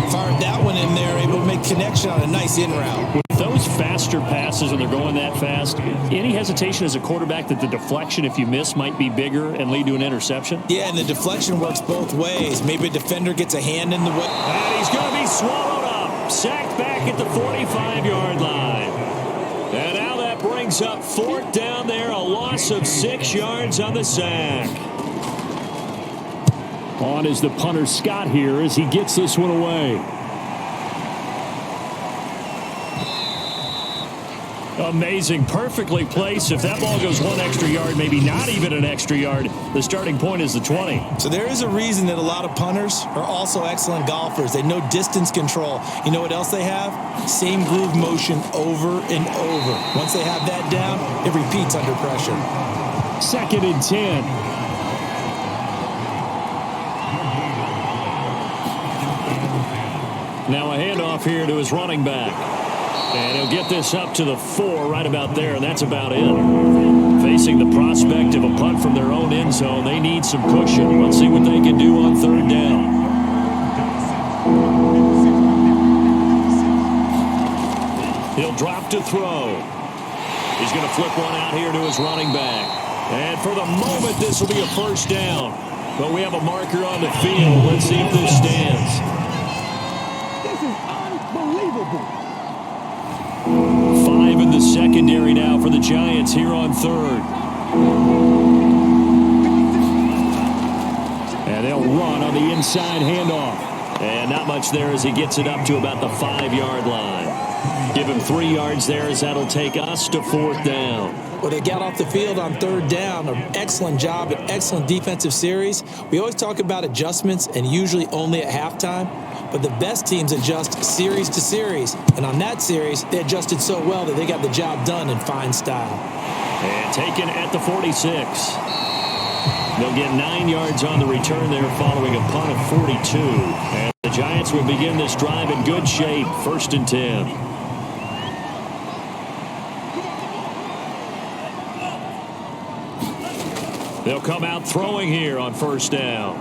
Fired that one in there, able to make connection on a nice in route. With those faster passes and they're going that fast, any hesitation as a quarterback that the deflection, if you miss, might be bigger and lead to an interception? Yeah, and the deflection works both ways. Maybe a defender gets a hand in the way. And he's going to be swallowed up. Sacked back at the 45-yard line. And now that brings up 4th down there, a loss of 6 yards on the sack. On is the punter Scott here as he gets this one away. Amazing, perfectly placed. If that ball goes 1 extra yard, maybe not even an extra yard, the starting point is the 20. So there is a reason that a lot of punters are also excellent golfers. They know distance control. You know what else they have? Same groove motion over and over. Once they have that down, it repeats under pressure. 2nd and 10. Now a handoff here to his running back. And he'll get this up to the 4 right about there, and that's about it. Facing the prospect of a punt from their own end zone, they need some cushion. Let's see what they can do on 3rd down. He'll drop to throw. He's going to flip one out here to his running back. And for the moment, this will be a 1st down. But we have a marker on the field. Let's see if this stands. This is unbelievable. 5 in the secondary now for the Giants here on 3rd. And they'll run on the inside handoff. And not much there as he gets it up to about the 5-yard line. Give him 3 yards there as that'll take us to 4th down. Well, they got off the field on 3rd down. An excellent job, an excellent defensive series. We always talk about adjustments and usually only at halftime. But the best teams adjust series to series. And on that series, they adjusted so well that they got the job done in fine style. And taken at the 46. They'll get 9 yards on the return there following a punt of 42. And the Giants will begin this drive in good shape, 1st and 10. They'll come out throwing here on 1st down.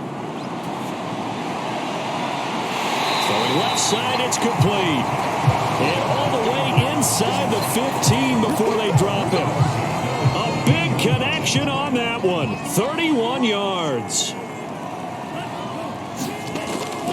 Throwing left side, it's complete. And all the way inside the 15 before they drop him. A big connection on that one. 31 yards.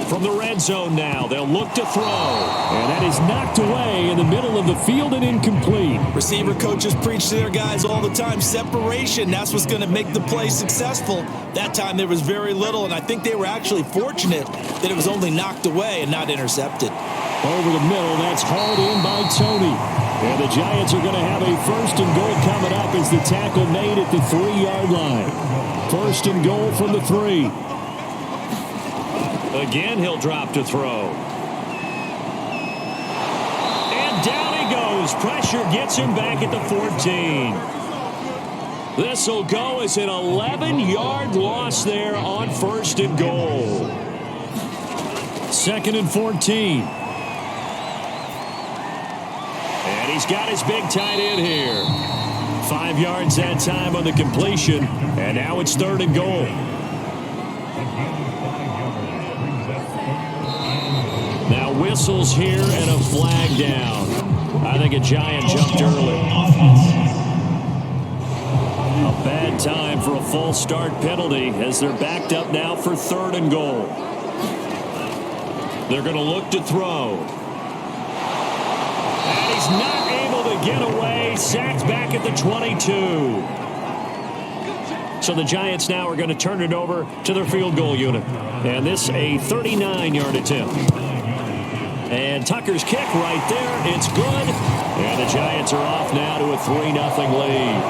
From the red zone now, they'll look to throw. And that is knocked away in the middle of the field and incomplete. Receiver coaches preach to their guys all the time. Separation, that's what's going to make the play successful. That time there was very little, and I think they were actually fortunate that it was only knocked away and not intercepted. Over the middle, that's hauled in by Tony. And the Giants are going to have a 1st and goal coming up as the tackle made at the 3-yard line. 1st and goal from the 3. Again, he'll drop to throw. And down he goes. Pressure gets him back at the 14. This will go as an 11-yard loss there on 1st and goal. 2nd and 14. And he's got his big tight end here. 5 yards that time on the completion. And now it's 3rd and goal. Now whistles here and a flag down. I think a Giant jumped early. A bad time for a false start penalty as they're backed up now for 3rd and goal. They're going to look to throw. And he's not able to get away. Sacked back at the 22. So the Giants now are going to turn it over to their field goal unit. And this a 39-yard attempt. And Tucker's kick right there. It's good. And the Giants are off now to a 3-0 lead.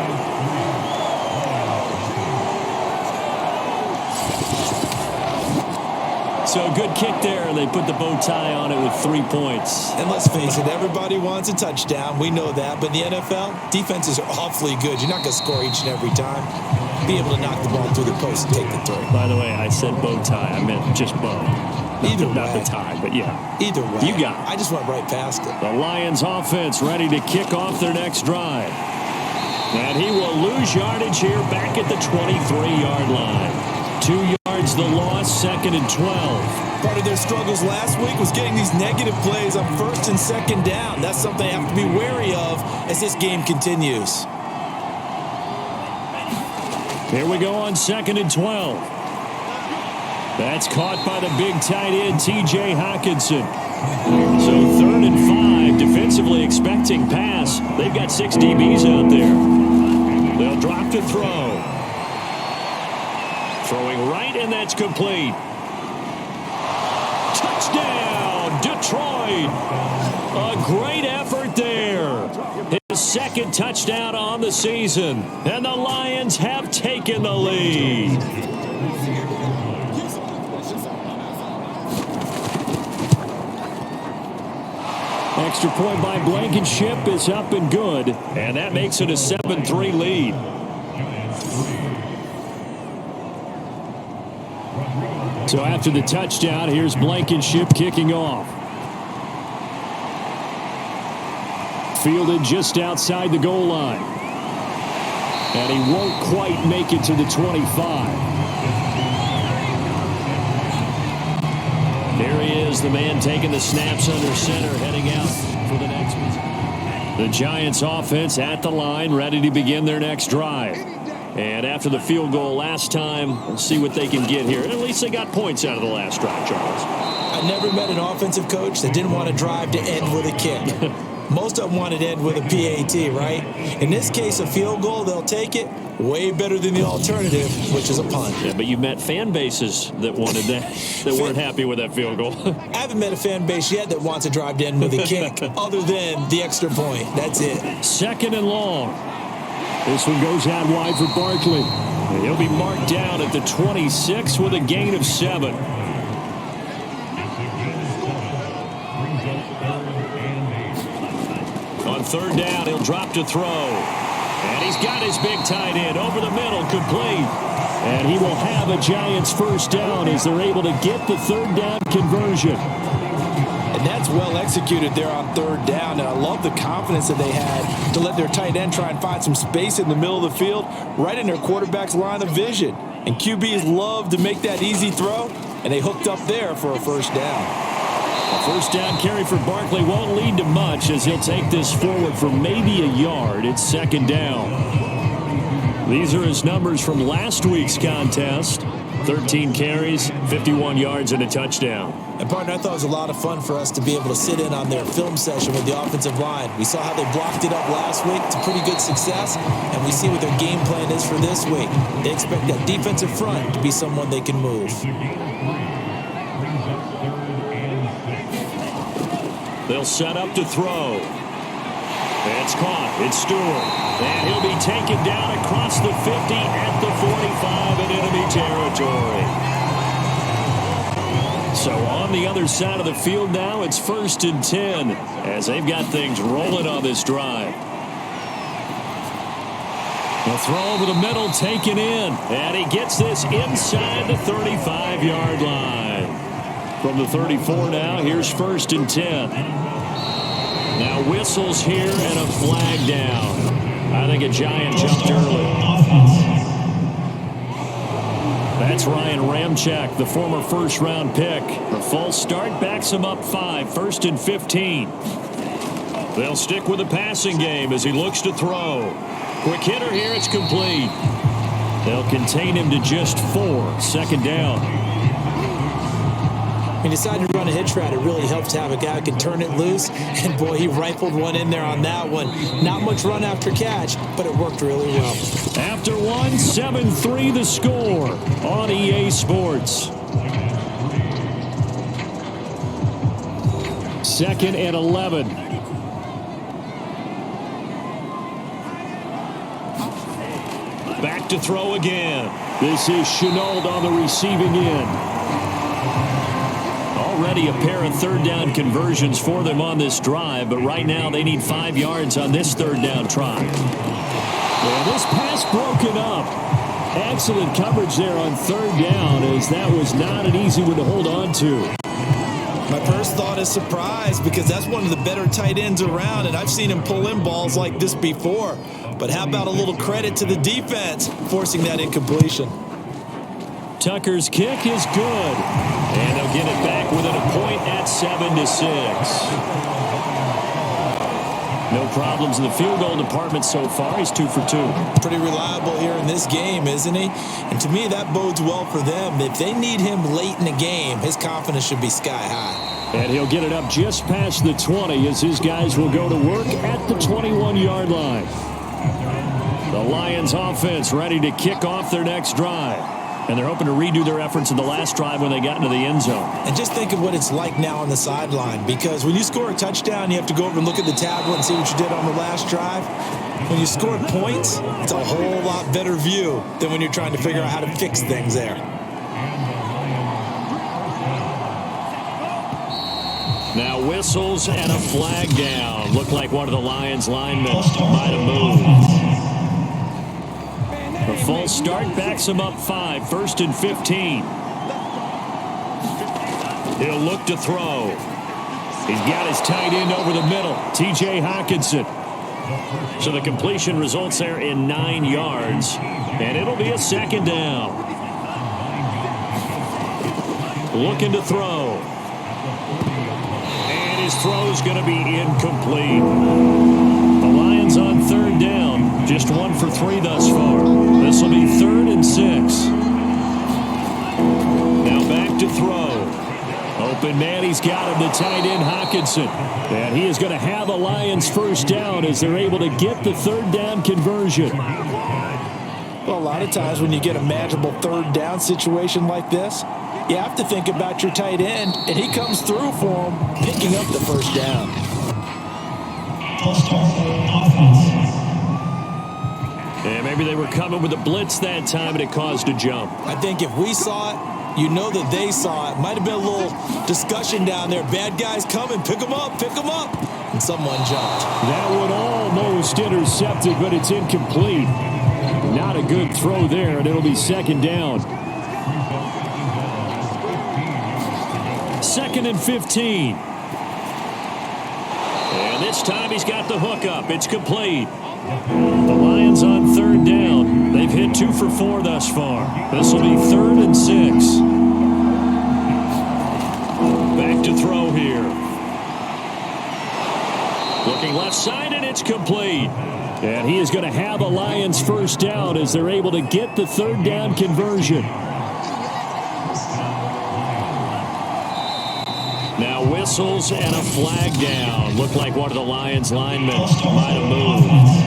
So a good kick there, and they put the bow tie on it with 3 points. And let's face it, everybody wants a touchdown. We know that. But in the NFL, defenses are awfully good. You're not going to score each and every time. Be able to knock the ball through the post and take the throw. By the way, I said bow tie. I meant just bow. Either way. Not the tie, but yeah. Either way. You got it. I just went right past it. The Lions offense ready to kick off their next drive. And he will lose yardage here back at the 23-yard line. 2 yards the loss, 2nd and 12. Part of their struggles last week was getting these negative plays on 1st and 2nd down. That's something they have to be wary of as this game continues. Here we go on 2nd and 12. That's caught by the big tight end, T.J. Hawkinson. So 3rd and 5, defensively expecting pass. They've got 6 DBs out there. They'll drop to throw. Throwing right, and that's complete. Touchdown, Detroit. A great effort there. His 2nd touchdown on the season. And the Lions have taken the lead. Extra point by Blankenship is up and good. And that makes it a 7-3 lead. So after the touchdown, here's Blankenship kicking off. Fielded just outside the goal line. And he won't quite make it to the 25. There he is, the man taking the snaps under center, heading out for the next one. The Giants offense at the line, ready to begin their next drive. And after the field goal last time, we'll see what they can get here. At least they got points out of the last drive, Charles. I never met an offensive coach that didn't want to drive to end with a kick. Most of them wanted to end with a PAT, right? In this case, a field goal, they'll take it. Way better than the alternative, which is a punt. Yeah, but you met fan bases that wanted that, that weren't happy with that field goal. I haven't met a fan base yet that wants to drive to end with a kick, other than the extra point. That's it. 2nd and long. This one goes out wide for Barkley. And he'll be marked down at the 26 with a gain of 7. On 3rd down, he'll drop to throw. And he's got his big tight end over the middle, complete. And he will have a Giants first down as they're able to get the third down conversion. And that's well executed there on third down. And I love the confidence that they had to let their tight end try and find some space in the middle of the field, right in their quarterback's line of vision. And QBs love to make that easy throw, and they hooked up there for a first down. A first down carry for Barkley won't lead to much as he'll take this forward for maybe a yard. It's second down. These are his numbers from last week's contest. 13 carries, 51 yards, and a touchdown. And, partner, I thought it was a lot of fun for us to be able to sit in on their film session with the offensive line. We saw how they blocked it up last week to pretty good success, and we see what their game plan is for this week. They expect that defensive front to be someone they can move. They'll set up to throw. It's caught. It's Stewart. And he'll be taken down across the 50 at the 45 in enemy territory. So on the other side of the field now, it's 1st and 10 as they've got things rolling on this drive. The throw over the middle taken in. And he gets this inside the 35-yard line. From the 34 now, here's 1st and 10. Now whistles here and a flag down. I think a Giant jumped early. That's Ryan Ramczyk, the former first-round pick. The false start backs him up 5, 1st and 15. They'll stick with the passing game as he looks to throw. Quick hitter here, it's complete. They'll contain him to just 4, second down. He decided to run a hitch route. It really helps to have a guy who can turn it loose. And, boy, he rifled one in there on that one. Not much run after catch, but it worked really well. After one, 7-3 the score on EA Sports. 2nd and 11. Back to throw again. This is Chenault on the receiving end. Already a pair of third down conversions for them on this drive, but right now they need 5 yards on this third down try. Well, this pass broken up. Excellent coverage there on third down as that was not an easy one to hold on to. My first thought is surprise because that's one of the better tight ends around, and I've seen him pull in balls like this before. But how about a little credit to the defense forcing that incompletion? Tucker's kick is good. And they'll get it back within a point at 7-6. No problems in the field goal department so far. He's 2 for 2. Pretty reliable here in this game, isn't he? And to me, that bodes well for them. If they need him late in the game, his confidence should be sky high. And he'll get it up just past the 20 as his guys will go to work at the 21-yard line. The Lions offense ready to kick off their next drive. And they're hoping to redo their efforts in the last drive when they got into the end zone. And just think of what it's like now on the sideline, because when you score a touchdown, you have to go over and look at the tablet and see what you did on the last drive. When you score points, it's a whole lot better view than when you're trying to figure out how to fix things there. Now whistles and a flag down. Looked like one of the Lions linemen might have moved. The false start backs him up 5, 1st and 15. He'll look to throw. He's got his tight end over the middle, T.J. Hockenson. So the completion results there in 9 yards, and it'll be a second down. Looking to throw. And his throw's going to be incomplete. The Lions on third down, just 1 for 3 thus far. This will be 3rd and 6. Now back to throw. Open man, he's got him, the tight end Hockenson. And he is going to have a Lions first down as they're able to get the third down conversion. Well, a lot of times when you get a manageable third down situation like this, you have to think about your tight end, and he comes through for him, picking up the first down. And maybe they were coming with a blitz that time, and it caused a jump. I think if we saw it, you know that they saw it. Might have been a little discussion down there. Bad guys coming. Pick them up. Pick them up. And someone jumped. That one almost intercepted, but it's incomplete. Not a good throw there, and it'll be second down. 2nd and 15. And this time he's got the hook up. It's complete. The Lions on 3rd down. They've hit 2 for 4 thus far. This will be 3rd and 6. Back to throw here. Looking left side, and it's complete. And he is going to have a Lions first down as they're able to get the 3rd down conversion. Now whistles and a flag down. Looked like one of the Lions linemen might have moved.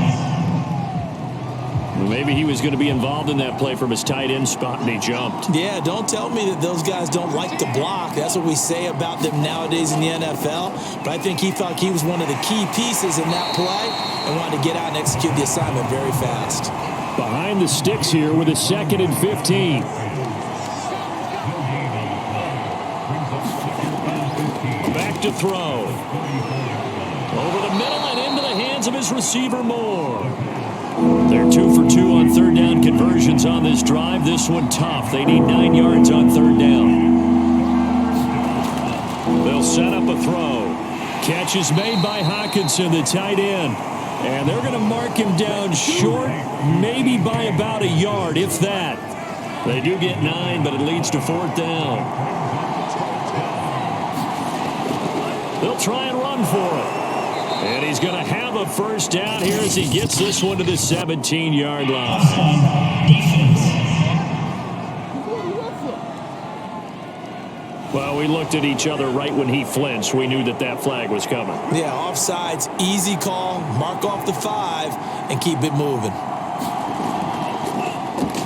Maybe he was going to be involved in that play from his tight end spot, and he jumped. Yeah, don't tell me that those guys don't like to block. That's what we say about them nowadays in the NFL. But I think he thought he was one of the key pieces in that play and wanted to get out and execute the assignment very fast. Behind the sticks here with a 2nd and 15. Back to throw. Over the middle and into the hands of his receiver Moore. They're 2 for 2 on 3rd down conversions on this drive. This one tough. They need 9 yards on 3rd down. They'll set up a throw. Catch is made by Hawkinson, the tight end. And they're going to mark him down short, maybe by about a yard, if that. They do get 9, but it leads to 4th down. They'll try and run for it. And he's going to have a first down here as he gets this one to the 17-yard line. Well, we looked at each other right when he flinched. We knew that that flag was coming. Yeah, offsides, easy call, mark off the 5, and keep it moving.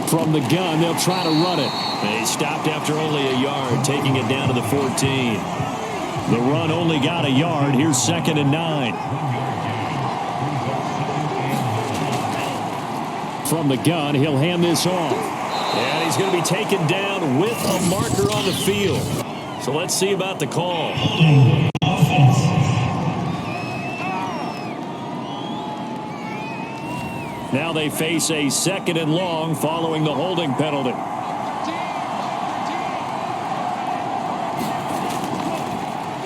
From the gun, they'll try to run it. And he stopped after only a yard, taking it down to the 14. The run only got a yard. Here's 2nd and 9. From the gun, he'll hand this off. And he's going to be taken down with a marker on the field. So let's see about the call. Now they face a 2nd and long following the holding penalty.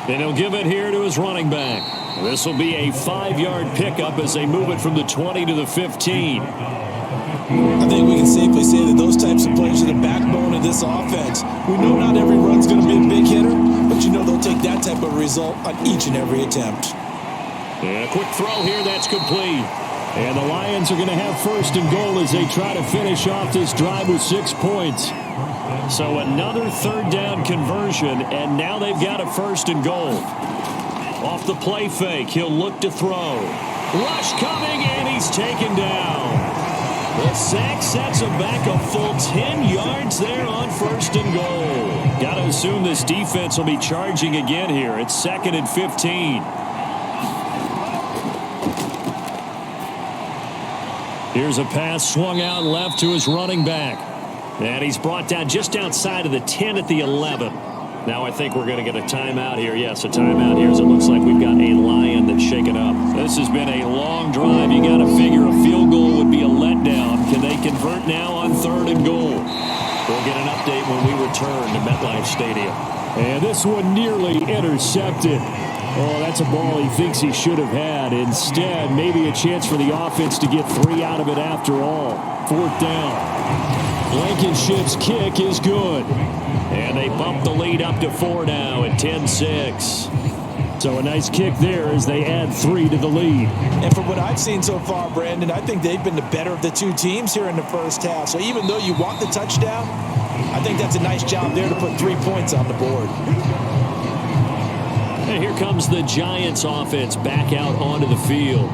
And he'll give it here to his running back. This will be a 5-yard pickup as they move it from the 20 to the 15. I think we can safely say that those types of players are the backbone of this offense. We know not every run's going to be a big hitter, but you know they'll take that type of result on each and every attempt. And a quick throw here, that's complete. And the Lions are going to have 1st and goal as they try to finish off this drive with 6 points. So another 3rd down conversion, and now they've got a 1st and goal. Off the play fake, he'll look to throw. Rush coming, and he's taken down. The sack sets him back a full 10 yards there on 1st and goal. Got to assume this defense will be charging again here. It's 2nd and 15. Here's a pass swung out left to his running back. And he's brought down just outside of the 10 at the 11. Now I think we're going to get a timeout here. Yes, a timeout here as it looks like we've got a Lion that's shaken up. This has been a long drive. You got to figure a field goal would be a letdown. Can they convert now on 3rd and goal? We'll get an update when we return to MetLife Stadium. And this one nearly intercepted. Oh, that's a ball he thinks he should have had. Instead, maybe a chance for the offense to get 3 out of it after all. 4th down. Blankenship's kick is good. And they bump the lead up to 4 now at 10-6. So a nice kick there as they add 3 to the lead. And from what I've seen so far, Brandon, I think they've been the better of the 2 teams here in the first half. So even though you want the touchdown, I think that's a nice job there to put 3 points on the board. And here comes the Giants offense back out onto the field.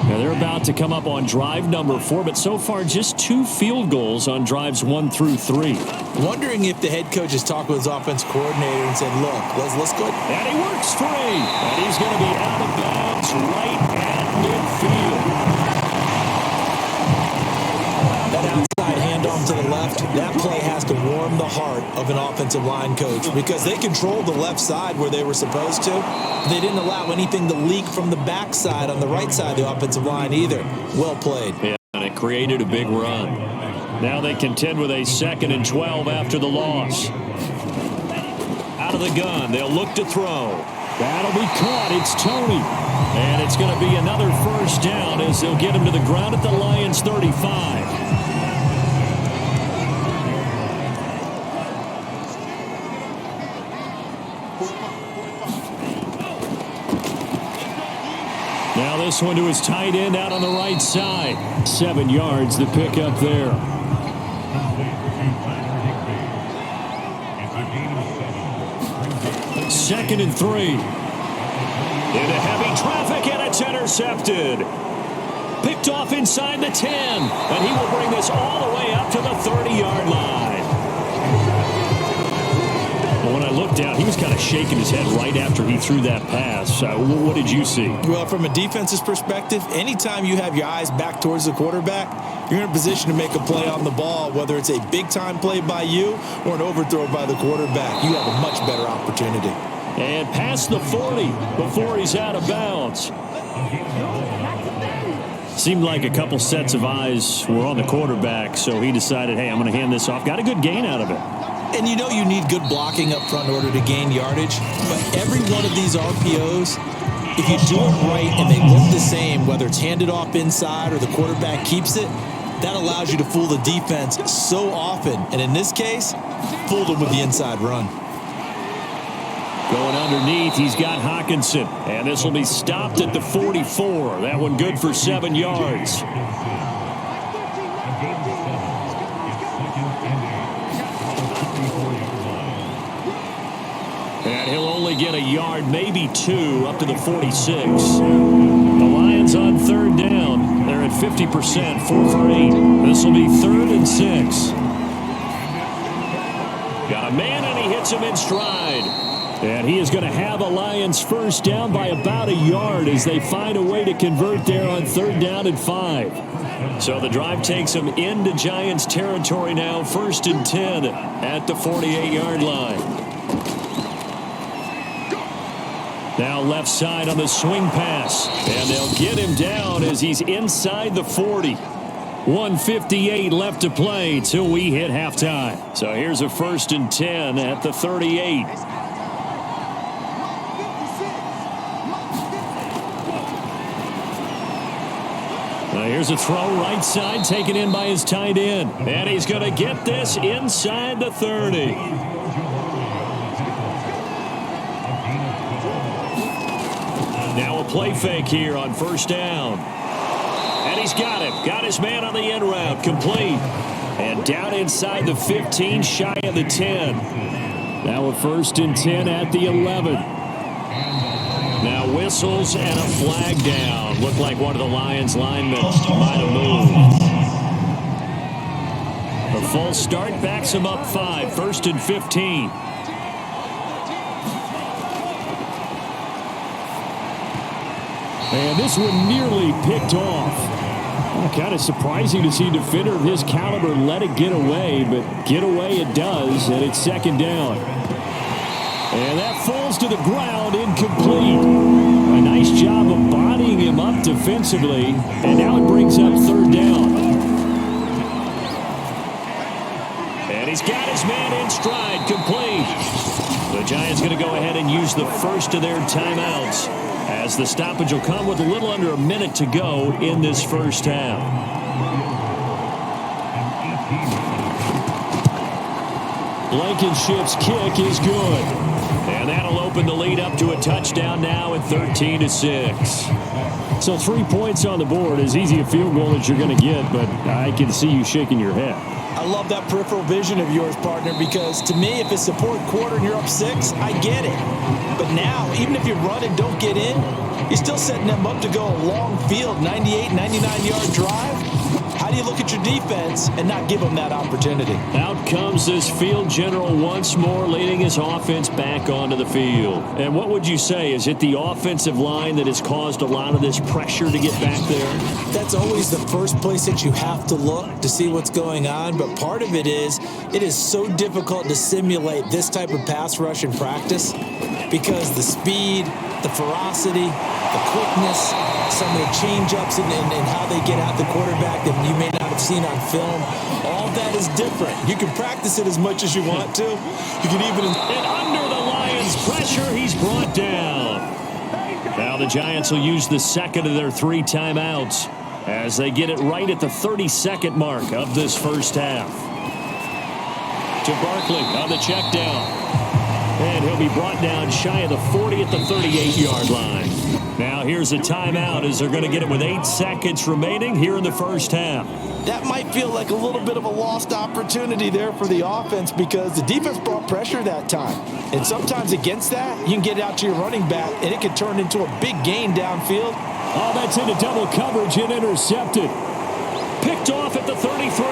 Now they're about to come up on drive number 4, but so far just 2 field goals on drives 1 through 3. Wondering if the head coach has talked with his offense coordinator and said, look, let's go. And he works free. And he's going to be out of bounds right at midfield. That outside handoff to the left, that play has to warm the heart of an offensive line coach because they controlled the left side where they were supposed to. They didn't allow anything to leak from the backside on the right side of the offensive line either. Well played. Yeah, and it created a big run. Now they contend with a 2nd and 12 after the loss. Out of the gun, they'll look to throw. That'll be caught. It's Tony. And it's going to be another first down as they'll get him to the ground at the Lions' 35. Now this one to his tight end out on the right side. 7 yards the pick up there. Second and 3. Into heavy traffic, and it's intercepted. Picked off inside the 10, and he will bring this all the way up to the 30-yard line. Well, when I looked down, he was kind of shaking his head right after he threw that pass. What did you see? Well, from a defense's perspective, anytime you have your eyes back towards the quarterback, you're in a position to make a play on the ball, whether it's a big-time play by you or an overthrow by the quarterback. You have a much better opportunity. And past the 40 before he's out of bounds. Seemed like a couple sets of eyes were on the quarterback, so he decided, hey, I'm going to hand this off. Got a good gain out of it. And you know you need good blocking up front in order to gain yardage, but every one of these RPOs, if you do it right and they look the same, whether it's handed off inside or the quarterback keeps it, that allows you to fool the defense so often. And in this case, fooled them with the inside run. Going underneath, he's got Hawkinson. And this will be stopped at the 44. That one good for 7 yards. And he'll only get a yard, maybe 2, up to the 46. The Lions on 3rd down. They're at 50%, 4 for 8. This will be 3rd and 6. Got a man, and he hits him in stride. And he is going to have a Lions first down by about a yard as they find a way to convert there on 3rd down and 5. So the drive takes them into Giants territory now, 1st and 10 at the 48-yard line. Now left side on the swing pass. And they'll get him down as he's inside the 40. 1:58 left to play till we hit halftime. So here's a 1st and 10 at the 38. Here's a throw right side taken in by his tight end. And he's going to get this inside the 30. Now a play fake here on 1st down. And he's got him. Got his man on the end route. Complete. And down inside the 15, shy of the 10. Now a 1st and 10 at the 11. Now whistles and a flag down. Looked like one of the Lions linemen might have moved. The false start backs him up 5. 1st and 15. And this one nearly picked off. Kind of surprising to see a defender of his caliber let it get away, but get away it does, and it's 2nd down. And that falls to the ground, incomplete. A nice job of bodying him up defensively, and now it brings up 3rd down. And he's got his man in stride, complete. The Giants going to go ahead and use the first of their timeouts, as the stoppage will come with a little under a minute to go in this first half. Blankenship's kick is good. And that'll open the lead up to a touchdown now at 13-6. So 3 points on the board, as easy a field goal as you're going to get, but I can see you shaking your head. I love that peripheral vision of yours, partner, because to me, if it's the 4th quarter and you're up 6, I get it. But now, even if you run and don't get in, you're still setting them up to go a long field, 98, 99-yard drive. How do you look at your defense and not give them that opportunity? Out comes this field general once more, leading his offense back onto the field. And what would you say? Is it the offensive line that has caused a lot of this pressure to get back there? That's always the first place that you have to look to see what's going on. But part of it is so difficult to simulate this type of pass rush in practice because the speed, the ferocity, the quickness, some of the change-ups and how they get at the quarterback that you may not might have seen on film. All that is different. You can practice it as much as you want to. You can even... And under the Lions' pressure, he's brought down. Now the Giants will use the second of their 3 timeouts as they get it right at the 32nd mark of this first half. To Barkley on the check down. And he'll be brought down shy of the 40 at the 38-yard line. Now here's a timeout as they're going to get it with 8 seconds remaining here in the first half. That might feel like a little bit of a lost opportunity there for the offense because the defense brought pressure that time. And sometimes against that, you can get out to your running back, and it can turn into a big gain downfield. Oh, that's into double coverage and intercepted. Picked off at the 33.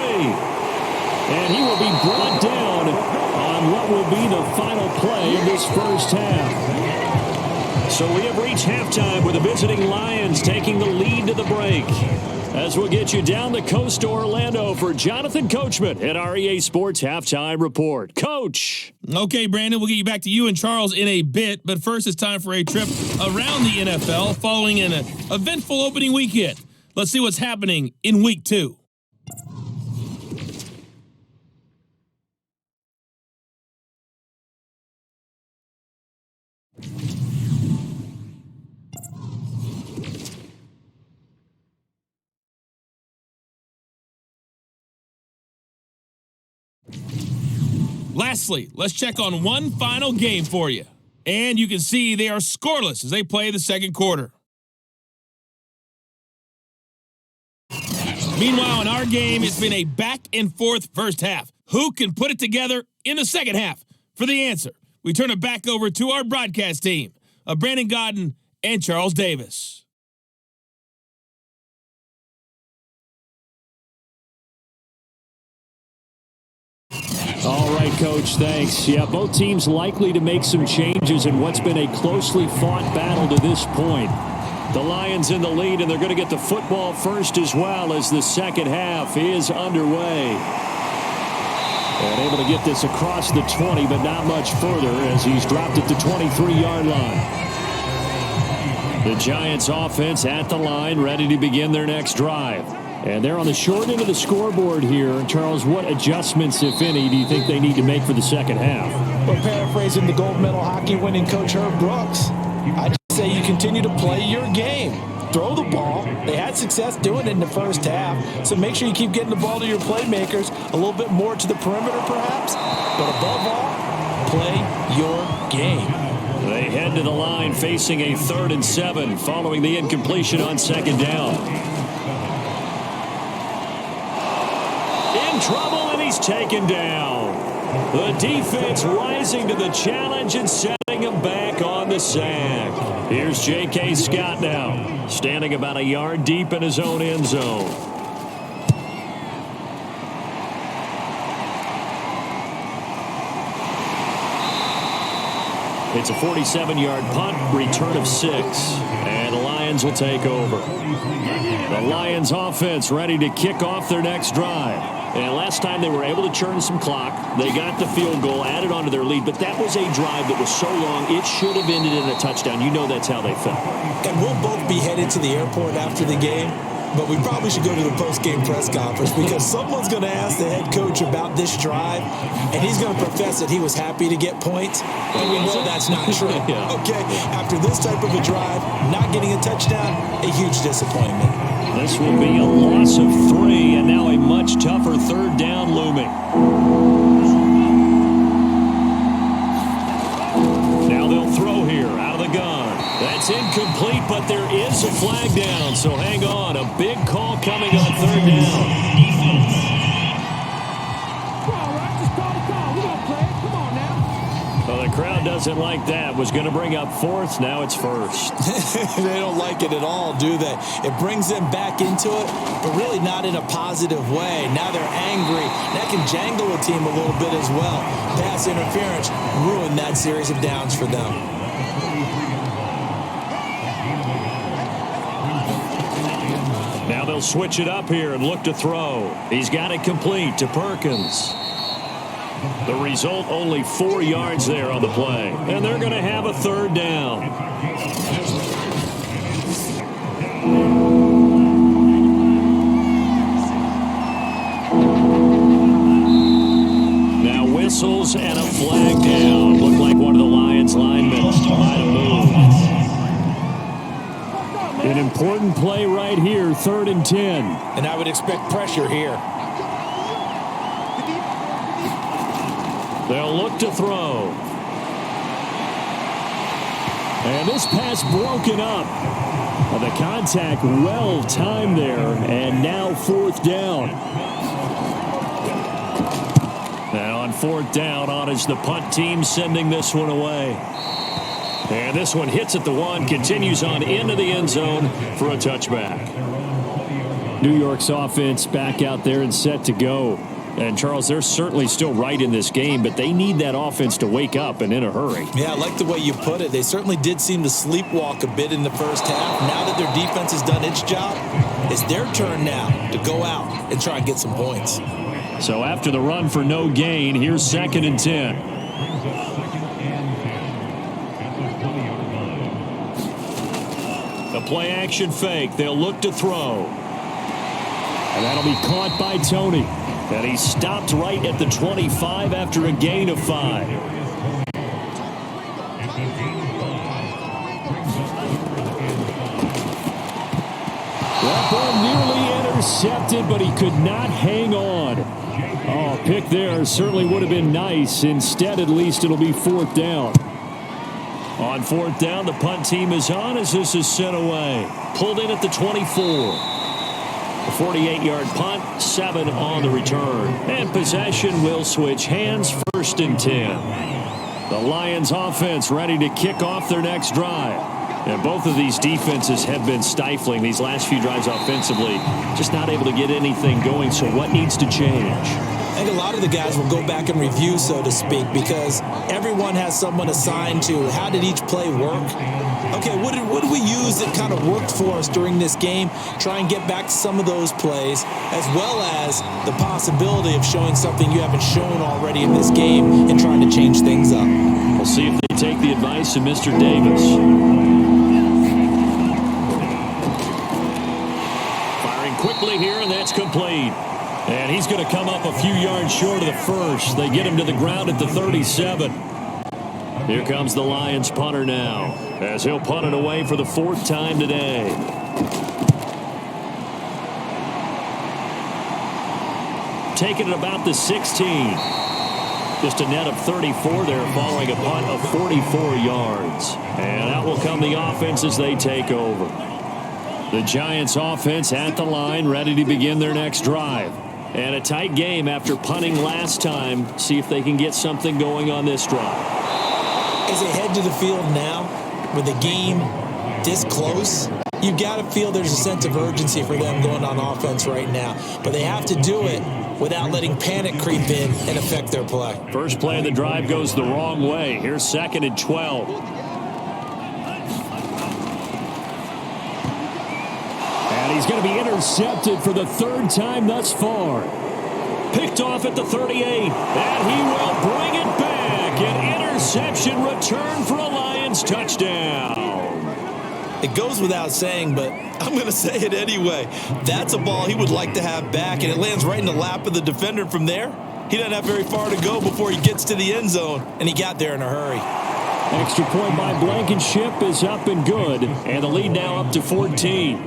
And he will be brought down on what will be the final play of this first half. So we have reached halftime with the visiting Lions taking the lead to the break. As we'll get you down the coast to Orlando for Jonathan Coachman at our EA Sports Halftime Report. Coach. Okay, Brandon, we'll get you back to you and Charles in a bit, but first it's time for a trip around the NFL following an eventful opening weekend. Let's see what's happening in Week 2. Lastly, let's check on one final game for you. And you can see they are scoreless as they play the second quarter. Meanwhile, in our game, it's been a back-and-forth first half. Who can put it together in the second half? For the answer, we turn it back over to our broadcast team of Brandon Godden and Charles Davis. All right, Coach, thanks. Yeah, both teams likely to make some changes in what's been a closely fought battle to this point. The Lions in the lead, and they're going to get the football first as well as the second half is underway. And able to get this across the 20, but not much further as he's dropped at the 23-yard line. The Giants offense at the line, ready to begin their next drive. And they're on the short end of the scoreboard here. Charles, what adjustments, if any, do you think they need to make for the second half? Well, paraphrasing the gold medal hockey winning coach Herb Brooks, I just say you continue to play your game. Throw the ball. They had success doing it in the first half, so make sure you keep getting the ball to your playmakers, a little bit more to the perimeter perhaps, but above all, play your game. They head to the line facing a 3rd and 7 following the incompletion on second down. In trouble, and he's taken down. The defense rising to the challenge and setting him back on the sack. Here's J.K. Scott now, standing about a yard deep in his own end zone. It's a 47-yard punt, return of 6, and the Lions will take over. The Lions offense ready to kick off their next drive. And last time they were able to churn some clock. They got the field goal, added on to their lead, but that was a drive that was so long it should have ended in a touchdown. You know that's how they felt. And we'll both be headed to the airport after the game, but we probably should go to the post-game press conference because someone's going to ask the head coach about this drive, and he's going to profess that he was happy to get points, and we know that's not true. Yeah. Okay, after this type of a drive, not getting a touchdown, a huge disappointment. This will be a loss of 3, and now a much tougher 3rd down looming. Now they'll throw here out of the gun. That's incomplete, but there is a flag down, so hang on. A big call coming on 3rd down. All right, just call the call. We're going to play it. Come on now. Well, the crowd doesn't like that. Was going to bring up 4th. Now it's 1st. They don't like it at all, do they? It brings them back into it, but really not in a positive way. Now they're angry. That can jangle a team a little bit as well. Pass interference ruined that series of downs for them. Now they'll switch it up here and look to throw. He's got it complete to Perkins. The result, only 4 yards there on the play. And they're going to have a 3rd down. An important play right here, 3rd and 10. And I would expect pressure here. They'll look to throw. And this pass broken up. The contact well timed there, and now 4th down. And on 4th down, on is the punt team sending this one away. And this one hits at the 1, continues on into the end zone for a touchback. New York's offense back out there and set to go. And, Charles, they're certainly still right in this game, but they need that offense to wake up and in a hurry. Yeah, I like the way you put it. They certainly did seem to sleepwalk a bit in the first half. Now that their defense has done its job, it's their turn now to go out and try and get some points. So after the run for no gain, here's 2nd and 10. The play-action fake. They'll look to throw. And that'll be caught by Tony. And he stopped right at the 25 after a gain of 5. That ball nearly intercepted, but he could not hang on. Oh, pick there certainly would have been nice. Instead, at least, it'll be 4th down. On 4th down, the punt team is on as this is sent away. Pulled in at the 24. A 48-yard punt, 7 on the return. And possession will switch hands, 1st and 10. The Lions offense ready to kick off their next drive. And both of these defenses have been stifling these last few drives offensively. Just not able to get anything going, so what needs to change? I think a lot of the guys will go back and review, so to speak, because everyone has someone assigned to how did each play work. Okay, what did we use that kind of worked for us during this game? Try and get back to some of those plays, as well as the possibility of showing something you haven't shown already in this game and trying to change things up. We'll see if they take the advice of Mr. Davis. Firing quickly here, and that's complete. And he's going to come up a few yards short of the first. They get him to the ground at the 37. Here comes the Lions punter now, as he'll punt it away for the 4th time today. Taking it about the 16. Just a net of 34 there following a punt of 44 yards. And out will come the offense as they take over. The Giants offense at the line, ready to begin their next drive. And a tight game after punting last time. See if they can get something going on this drive. As they head to the field now, with the game this close, you've got to feel there's a sense of urgency for them going on offense right now. But they have to do it without letting panic creep in and affect their play. First play of the drive goes the wrong way. Here's 2nd and 12. And he's going to be intercepted for the 3rd time thus far. Picked off at the 38. And he will bring it back. An interception return for a Lions touchdown. It goes without saying, but I'm going to say it anyway. That's a ball he would like to have back, and it lands right in the lap of the defender. From there, he doesn't have very far to go before he gets to the end zone, and he got there in a hurry. Extra point by Blankenship is up and good, and the lead now up to 14.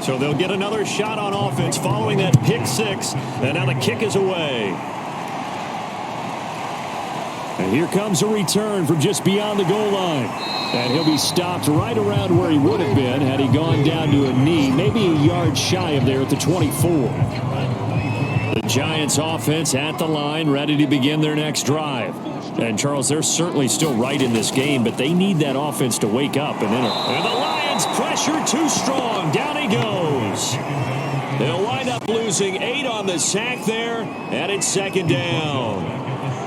So they'll get another shot on offense following that pick 6, and now the kick is away. And here comes a return from just beyond the goal line. And he'll be stopped right around where he would have been had he gone down to a knee, maybe a yard shy of there at the 24. The Giants offense at the line, ready to begin their next drive. And, Charles, they're certainly still right in this game, but they need that offense to wake up. And the Lions pressure too strong. Down he goes. They'll wind up losing 8 on the sack there, and it's 2nd down.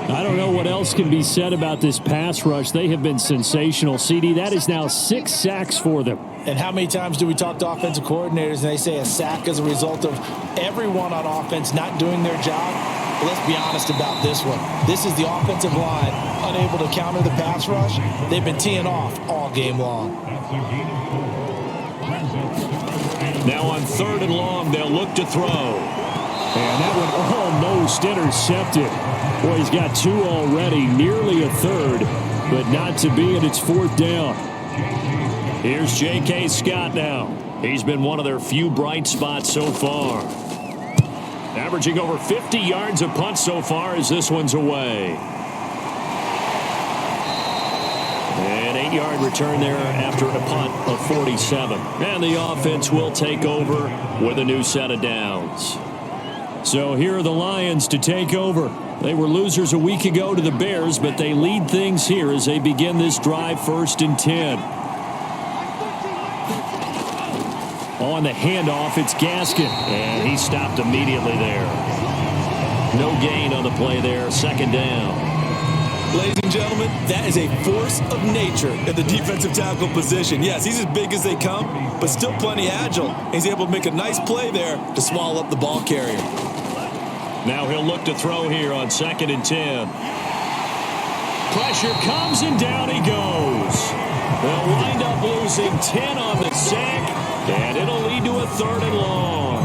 I don't know what else can be said about this pass rush. They have been sensational, CD. That is now 6 sacks for them. And how many times do we talk to offensive coordinators and they say a sack is a result of everyone on offense not doing their job? But let's be honest about this one. This is the offensive line unable to counter the pass rush. They've been teeing off all game long. Now on 3rd and long, they'll look to throw. And that one almost intercepted. Boy, he's got 2 already, nearly a 3rd, but not to be, and it's 4th down. Here's J.K. Scott now. He's been one of their few bright spots so far. Averaging over 50 yards a punt so far as this one's away. An 8-yard return there after a punt of 47. And the offense will take over with a new set of downs. So here are the Lions to take over. They were losers a week ago to the Bears, but they lead things here as they begin this drive 1st and 10. On the handoff, it's Gaskin, and he stopped immediately there. No gain on the play there, 2nd down. Ladies and gentlemen, that is a force of nature in the defensive tackle position. Yes, he's as big as they come, but still plenty agile. He's able to make a nice play there to swallow up the ball carrier. Now he'll look to throw here on 2nd and 10. Pressure comes and down he goes. They'll wind up losing 10 on the sack, and it'll lead to a 3rd and long.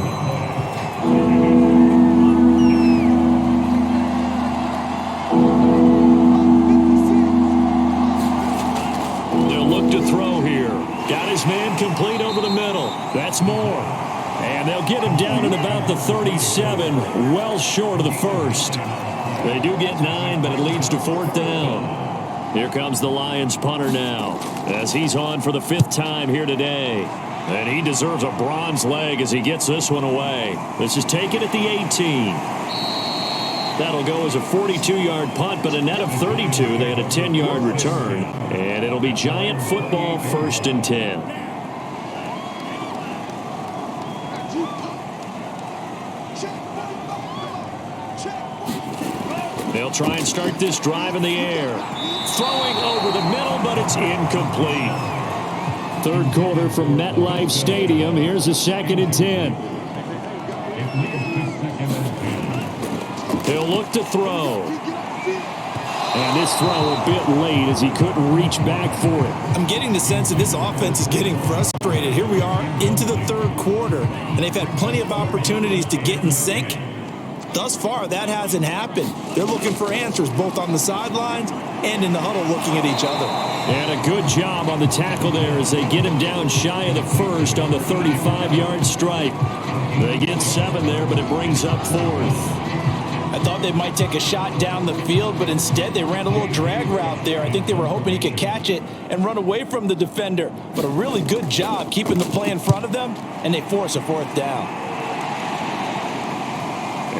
They'll look to throw here. Got his man complete over the middle. That's more. And they'll get him down at about the 37, well short of the 1st. They do get 9, but it leads to 4th down. Here comes the Lions punter now, as he's on for the 5th time here today. And he deserves a bronze leg as he gets this one away. This is taken at the 18. That'll go as a 42-yard punt, but a net of 32. They had a 10-yard return. And it'll be Giant football 1st and 10. They'll try and start this drive in the air. Throwing over the middle, but it's incomplete. 3rd quarter from MetLife Stadium. Here's a 2nd and 10. He'll look to throw. And this throw a bit late as he couldn't reach back for it. I'm getting the sense that this offense is getting frustrated. Here we are into the 3rd quarter, and they've had plenty of opportunities to get in sync. Thus far, that hasn't happened. They're looking for answers both on the sidelines and in the huddle looking at each other. And a good job on the tackle there as they get him down shy of the 1st on the 35-yard stripe. They get 7 there, but it brings up 4th. I thought they might take a shot down the field, but instead they ran a little drag route there. I think they were hoping he could catch it and run away from the defender. But a really good job keeping the play in front of them, and they force a 4th down.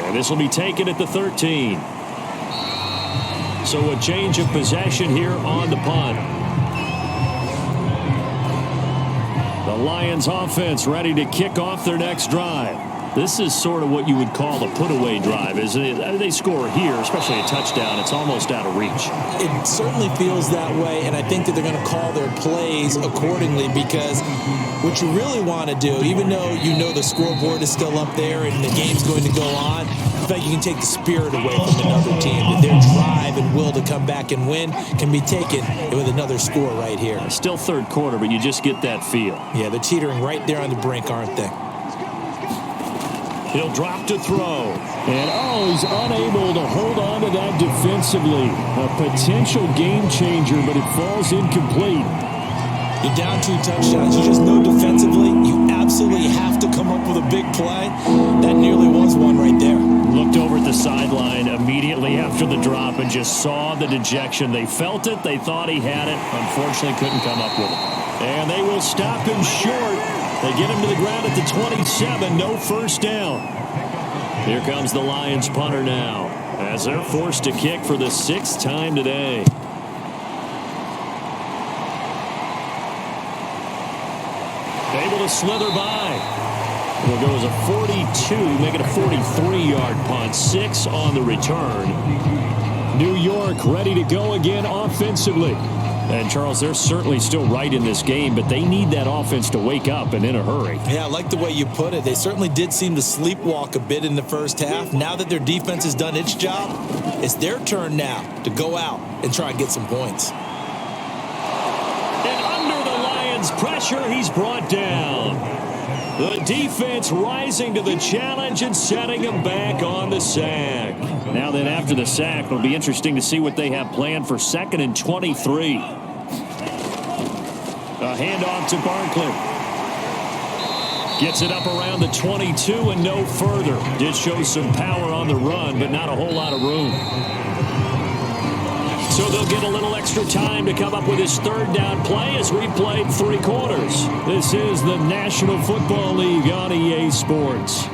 And this will be taken at the 13. So a change of possession here on the punt. The Lions offense ready to kick off their next drive. This is sort of what you would call a put-away drive, isn't it? They score here, especially a touchdown. It's almost out of reach. It certainly feels that way, and I think that they're going to call their plays accordingly because what you really want to do, even though you know the scoreboard is still up there and the game's going to go on, in fact, you can take the spirit away from another team. That their drive and will to come back and win can be taken with another score right here. Still 3rd quarter, but you just get that feel. Yeah, they're teetering right there on the brink, aren't they? He'll drop to throw. And, he's unable to hold on to that defensively. A potential game changer, but it falls incomplete. You're down 2 touchdowns. You just know defensively you absolutely have to come up with a big play. That nearly was one right there. Looked over at the sideline immediately after the drop and just saw the dejection. They felt it. They thought he had it. Unfortunately, couldn't come up with it. And they will stop him short. They get him to the ground at the 27. No 1st down. Here comes the Lions punter now as they're forced to kick for the 6th time today. Able to slither by. It'll go as a 42, make it a 43-yard punt. 6 on the return. New York ready to go again offensively. And, Charles, they're certainly still right in this game, but they need that offense to wake up and in a hurry. Yeah, I like the way you put it. They certainly did seem to sleepwalk a bit in the 1st half. Now that their defense has done its job, it's their turn now to go out and try and get some points. And under the Lions' pressure, he's brought down. The defense rising to the challenge and setting him back on the sack. Now then, after the sack, it'll be interesting to see what they have planned for 2nd and 23. A handoff to Barkley. Gets it up around the 22 and no further. Did show some power on the run, but not a whole lot of room. So they'll get a little extra time to come up with his third down play as we played 3 quarters. This is the National Football League on EA Sports.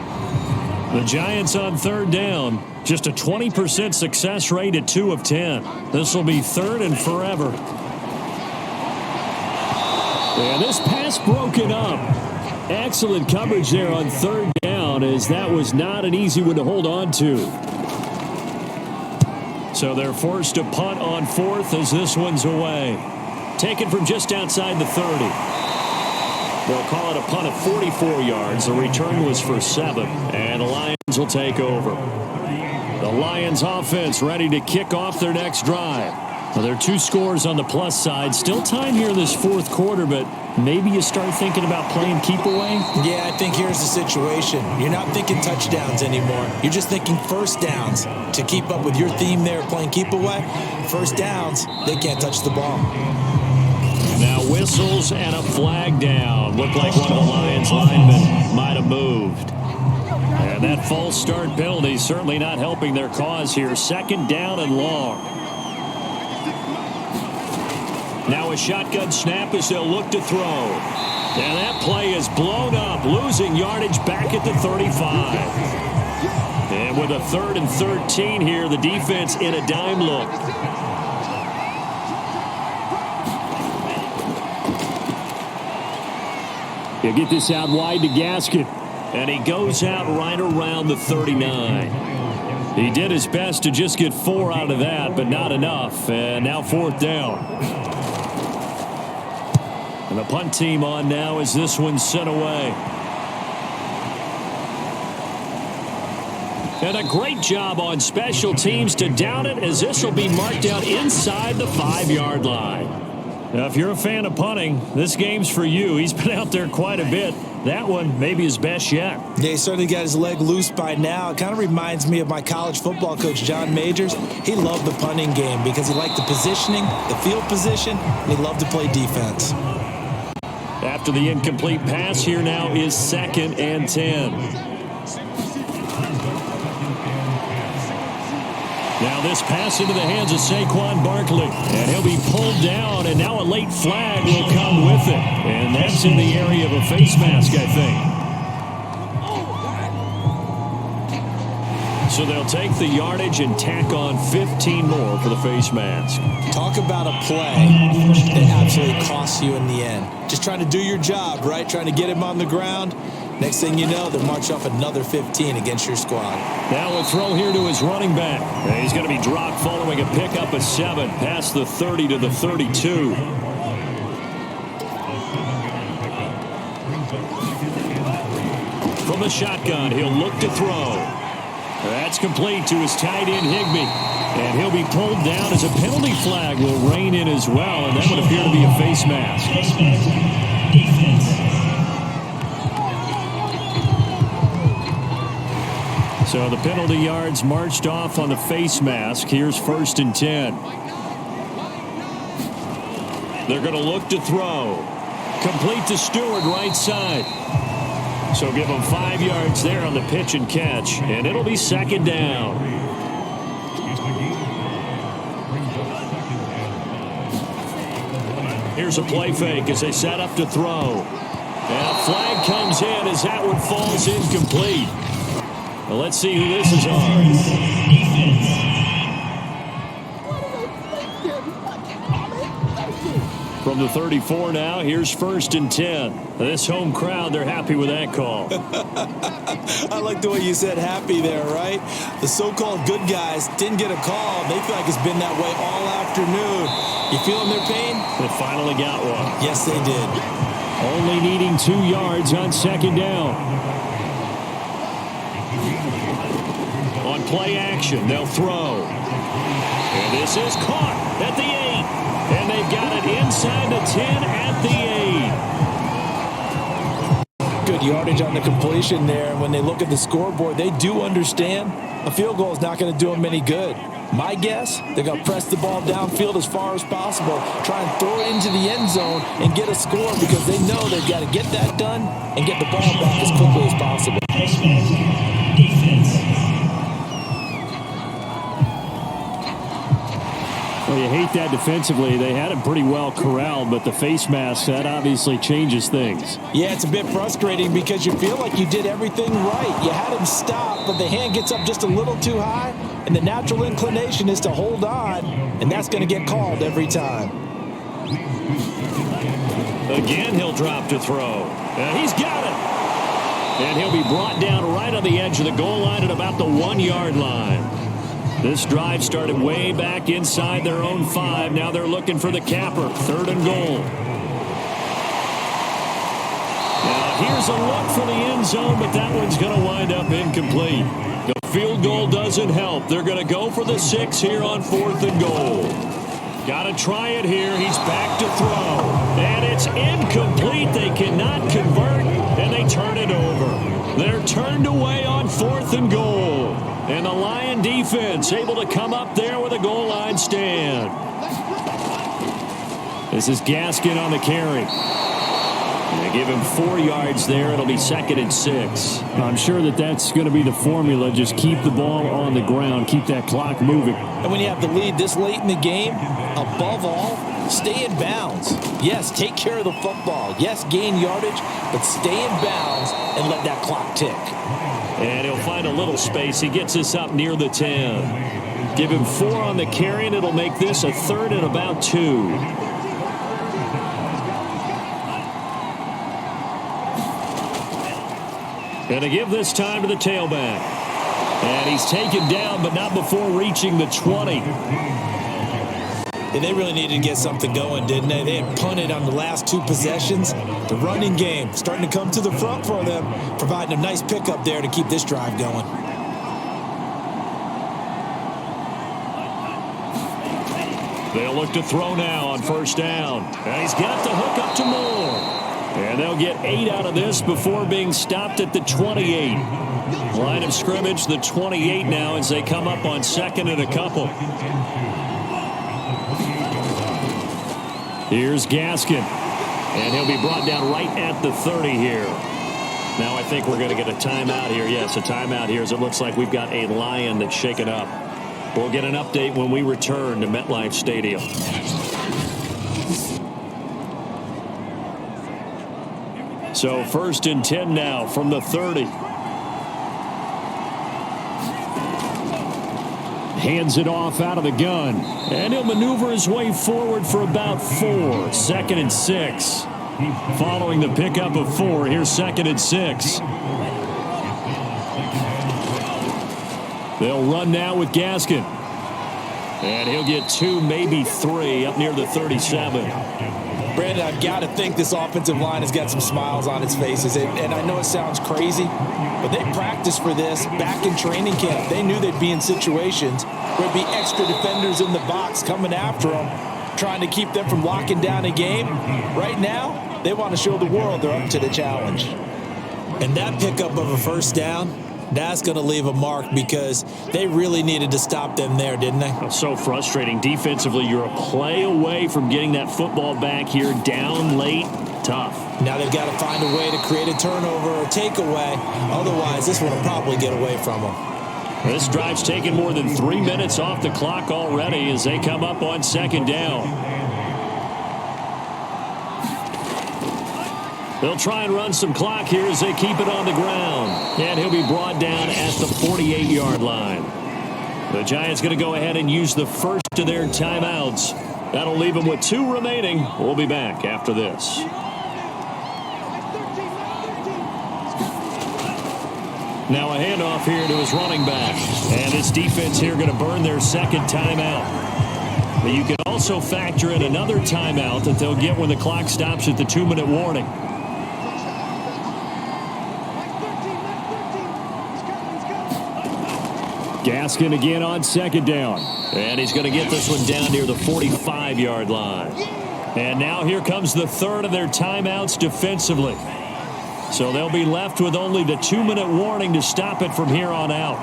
The Giants on third down. Just a 20% success rate at 2 of 10. This will be third and forever. And this pass broken up. Excellent coverage there on third down, as that was not an easy one to hold on to. So they're forced to punt on 4th as this one's away. Taken from just outside the 30. They'll call it a punt of 44 yards. The return was for 7, and the Lions will take over. The Lions offense ready to kick off their next drive. Well, there are 2 scores on the plus side. Still time here in this 4th quarter, but maybe you start thinking about playing keep away? Yeah, I think here's the situation. You're not thinking touchdowns anymore. You're just thinking first downs. To keep up with your theme there, playing keep away, first downs, they can't touch the ball. Now whistles and a flag down. Looked like one of the Lions linemen might have moved. And that false start penalty certainly not helping their cause here. 2nd down and long. Now a shotgun snap as they'll look to throw. And that play is blown up, losing yardage back at the 35. And with a 3rd and 13 here, the defense in a dime look. He'll get this out wide to Gaskin. And he goes out right around the 39. He did his best to just get 4 out of that, but not enough. And now 4th down. And the punt team on now as this one's sent away. And a great job on special teams to down it, as this will be marked out inside the 5-yard line. Now, if you're a fan of punting, this game's for you. He's been out there quite a bit. That one maybe his best yet. Yeah, he certainly got his leg loose by now. It kind of reminds me of my college football coach, John Majors. He loved the punting game because he liked the positioning, the field position, and he loved to play defense. After the incomplete pass, here now is 2nd and 10. Now this pass into the hands of Saquon Barkley. And he'll be pulled down, and now a late flag will come with it. And that's in the area of a face mask, I think. So they'll take the yardage and tack on 15 more for the face mask. Talk about a play that absolutely costs you in the end. Just trying to do your job, right? Trying to get him on the ground. Next thing you know, they'll march off another 15 against your squad. Now a throw here to his running back. And he's going to be dropped following a pickup of 7 past the 30 to the 32. From the shotgun, he'll look to throw. That's complete to his tight end, Higbee. And he'll be pulled down as a penalty flag will rein in as well. And that would appear to be a face mask. So the penalty yards marched off on the face mask. Here's 1st and 10. They're going to look to throw. Complete to Stewart, right side. So give them 5 yards there on the pitch and catch. And it'll be 2nd down. Here's a play fake as they set up to throw. And a flag comes in as that one falls incomplete. Well, let's see who this is on. From the 34 now, here's 1st and 10. This home crowd, they're happy with that call. I like the way you said happy there, right? The so-called good guys didn't get a call. They feel like it's been that way all afternoon. You feeling their pain? They finally got one. Yes, they did. Only needing 2 yards on 2nd down. On play action, they'll throw. And this is caught at the 8. And they've got it inside the 10 at the 8. Good yardage on the completion there. When they look at the scoreboard, they do understand a field goal is not going to do them any good. My guess, they're going to press the ball downfield as far as possible, try and throw it into the end zone and get a score because they know they've got to get that done and get the ball back as quickly as possible. Defense. Well, you hate that defensively. They had him pretty well corralled, but the face mask, that obviously changes things. Yeah, it's a bit frustrating because you feel like you did everything right. You had him stop, but the hand gets up just a little too high, and the natural inclination is to hold on, and that's going to get called every time. Again, he'll drop to throw. And he's got it. And he'll be brought down right on the edge of the goal line at about the 1-yard line. This drive started way back inside their own 5. Now they're looking for the capper. 3rd and goal. Now here's a look for the end zone, but that one's going to wind up incomplete. The field goal doesn't help. They're going to go for the 6 here on 4th and goal. Got to try it here. He's back to throw. And it's incomplete. They cannot convert, and they turn it over. They're turned away on 4th and goal. And the Lion defense able to come up there with a goal line stand. This is Gaskin on the carry. They give him 4 yards there. It'll be 2nd and 6. I'm sure that's going to be the formula. Just keep the ball on the ground. Keep that clock moving. And when you have the lead this late in the game, above all, stay in bounds. Yes, take care of the football. Yes, gain yardage, but stay in bounds and let that clock tick. And he'll find a little space. He gets us up near the 10. Give him 4 on the carry, and it'll make this a 3rd and about 2. And to give this time to the tailback. And he's taken down, but not before reaching the 20. And they really needed to get something going, didn't they? They had punted on the last 2 possessions. The running game starting to come to the front for them, providing a nice pickup there to keep this drive going. They'll look to throw now on 1st down. And he's got the hook up to Moore. And they'll get 8 out of this before being stopped at the 28. Line of scrimmage, the 28 now as they come up on 2nd and a couple. Here's Gaskin. And he'll be brought down right at the 30 here. Now I think we're going to get a timeout here. Yes, a timeout here as it looks like we've got a Lion that's shaken up. We'll get an update when we return to MetLife Stadium. So 1st and 10 now from the 30. Hands it off out of the gun. And he'll maneuver his way forward for about 4. 2nd and 6. Following the pickup of 4, here's 2nd and 6. They'll run now with Gaskin. And he'll get 2, maybe 3 up near the 37. Brandon, I've got to think this offensive line has got some smiles on its faces. And I know it sounds crazy, but they practiced for this back in training camp. They knew they'd be in situations where there'd be extra defenders in the box coming after them, trying to keep them from locking down a game. Right now, they want to show the world they're up to the challenge. And that pickup of a 1st down, that's going to leave a mark because they really needed to stop them there, didn't they? That's so frustrating. Defensively, you're a play away from getting that football back here down late. Tough. Now they've got to find a way to create a turnover or takeaway. Otherwise, this one will probably get away from them. This drive's taken more than 3 minutes off the clock already as they come up on 2nd down. They'll try and run some clock here as they keep it on the ground. And he'll be brought down at the 48-yard line. The Giants going to go ahead and use the first of their timeouts. That'll leave them with 2 remaining. We'll be back after this. Now a handoff here to his running back. And this defense here going to burn their 2nd timeout. But you can also factor in another timeout that they'll get when the clock stops at the 2-minute warning. Gaskin again on 2nd down. And he's going to get this one down near the 45-yard line. And now here comes the 3rd of their timeouts defensively. So they'll be left with only the 2-minute warning to stop it from here on out.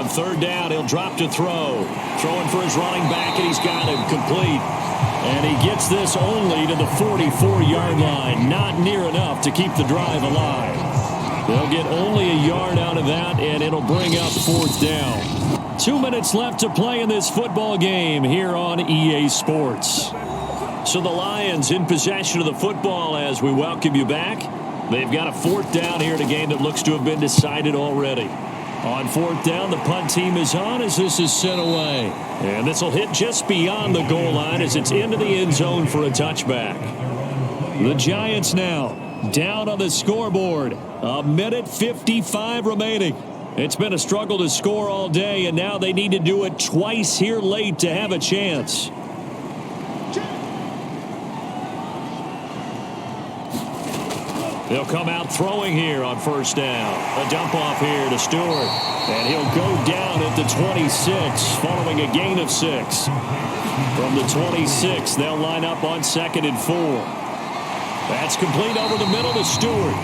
On third down, he'll drop to throw. Throwing for his running back, and he's got him complete. And he gets this only to the 44-yard line. Not near enough to keep the drive alive. They'll get only a yard out of that, and it'll bring up fourth down. 2 minutes left to play in this football game here on EA Sports. So the Lions in possession of the football as we welcome you back. They've got a fourth down here in a game that looks to have been decided already. On fourth down, the punt team is on as this is sent away. And this will hit just beyond the goal line as it's into the end zone for a touchback. The Giants now down on the scoreboard. 1:55 remaining. It's been a struggle to score all day, and now they need to do it twice here late to have a chance. They'll come out throwing here on first down. A dump off here to Stewart. And he'll go down at the 26 following a gain of 6. From the 26, they'll line up on 2nd and 4. That's complete over the middle to Stewart.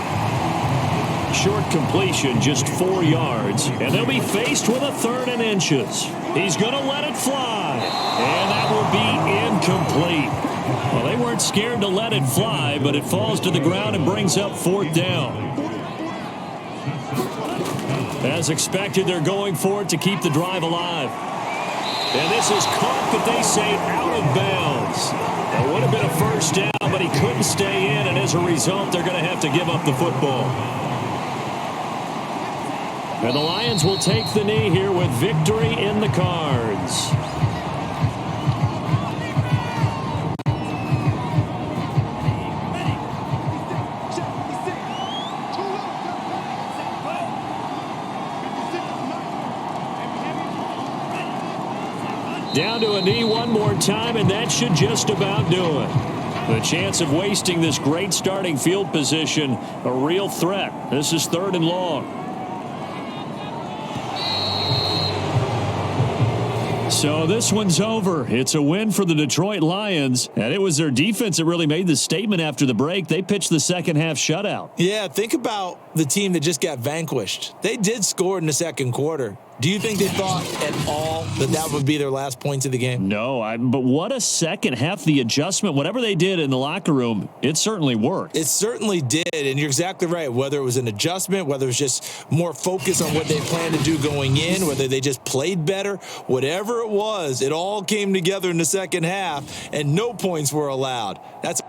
Short completion, just 4 yards. And they'll be faced with a 3rd and inches. He's going to let it fly. And that will be incomplete. Well, they weren't scared to let it fly, but it falls to the ground and brings up fourth down. As expected, they're going for it to keep the drive alive. And this is caught, but they say out of bounds. It would have been a first down, but he couldn't stay in, and as a result, they're going to have to give up the football. And the Lions will take the knee here with victory in the cards. Down to a knee one more time, and that should just about do it. The chance of wasting this great starting field position, a real threat. This is 3rd and long. So this one's over. It's a win for the Detroit Lions, and it was their defense that really made the statement after the break. They pitched the second half shutout. Yeah, think about the team that just got vanquished. They did score in the second quarter. Do you think they thought at all that that would be their last points of the game? No, but what a second half. The adjustment, whatever they did in the locker room, it certainly worked. It certainly did, and you're exactly right. Whether it was an adjustment, whether it was just more focus on what they planned to do going in, whether they just played better, whatever it was, it all came together in the second half, and no points were allowed. That's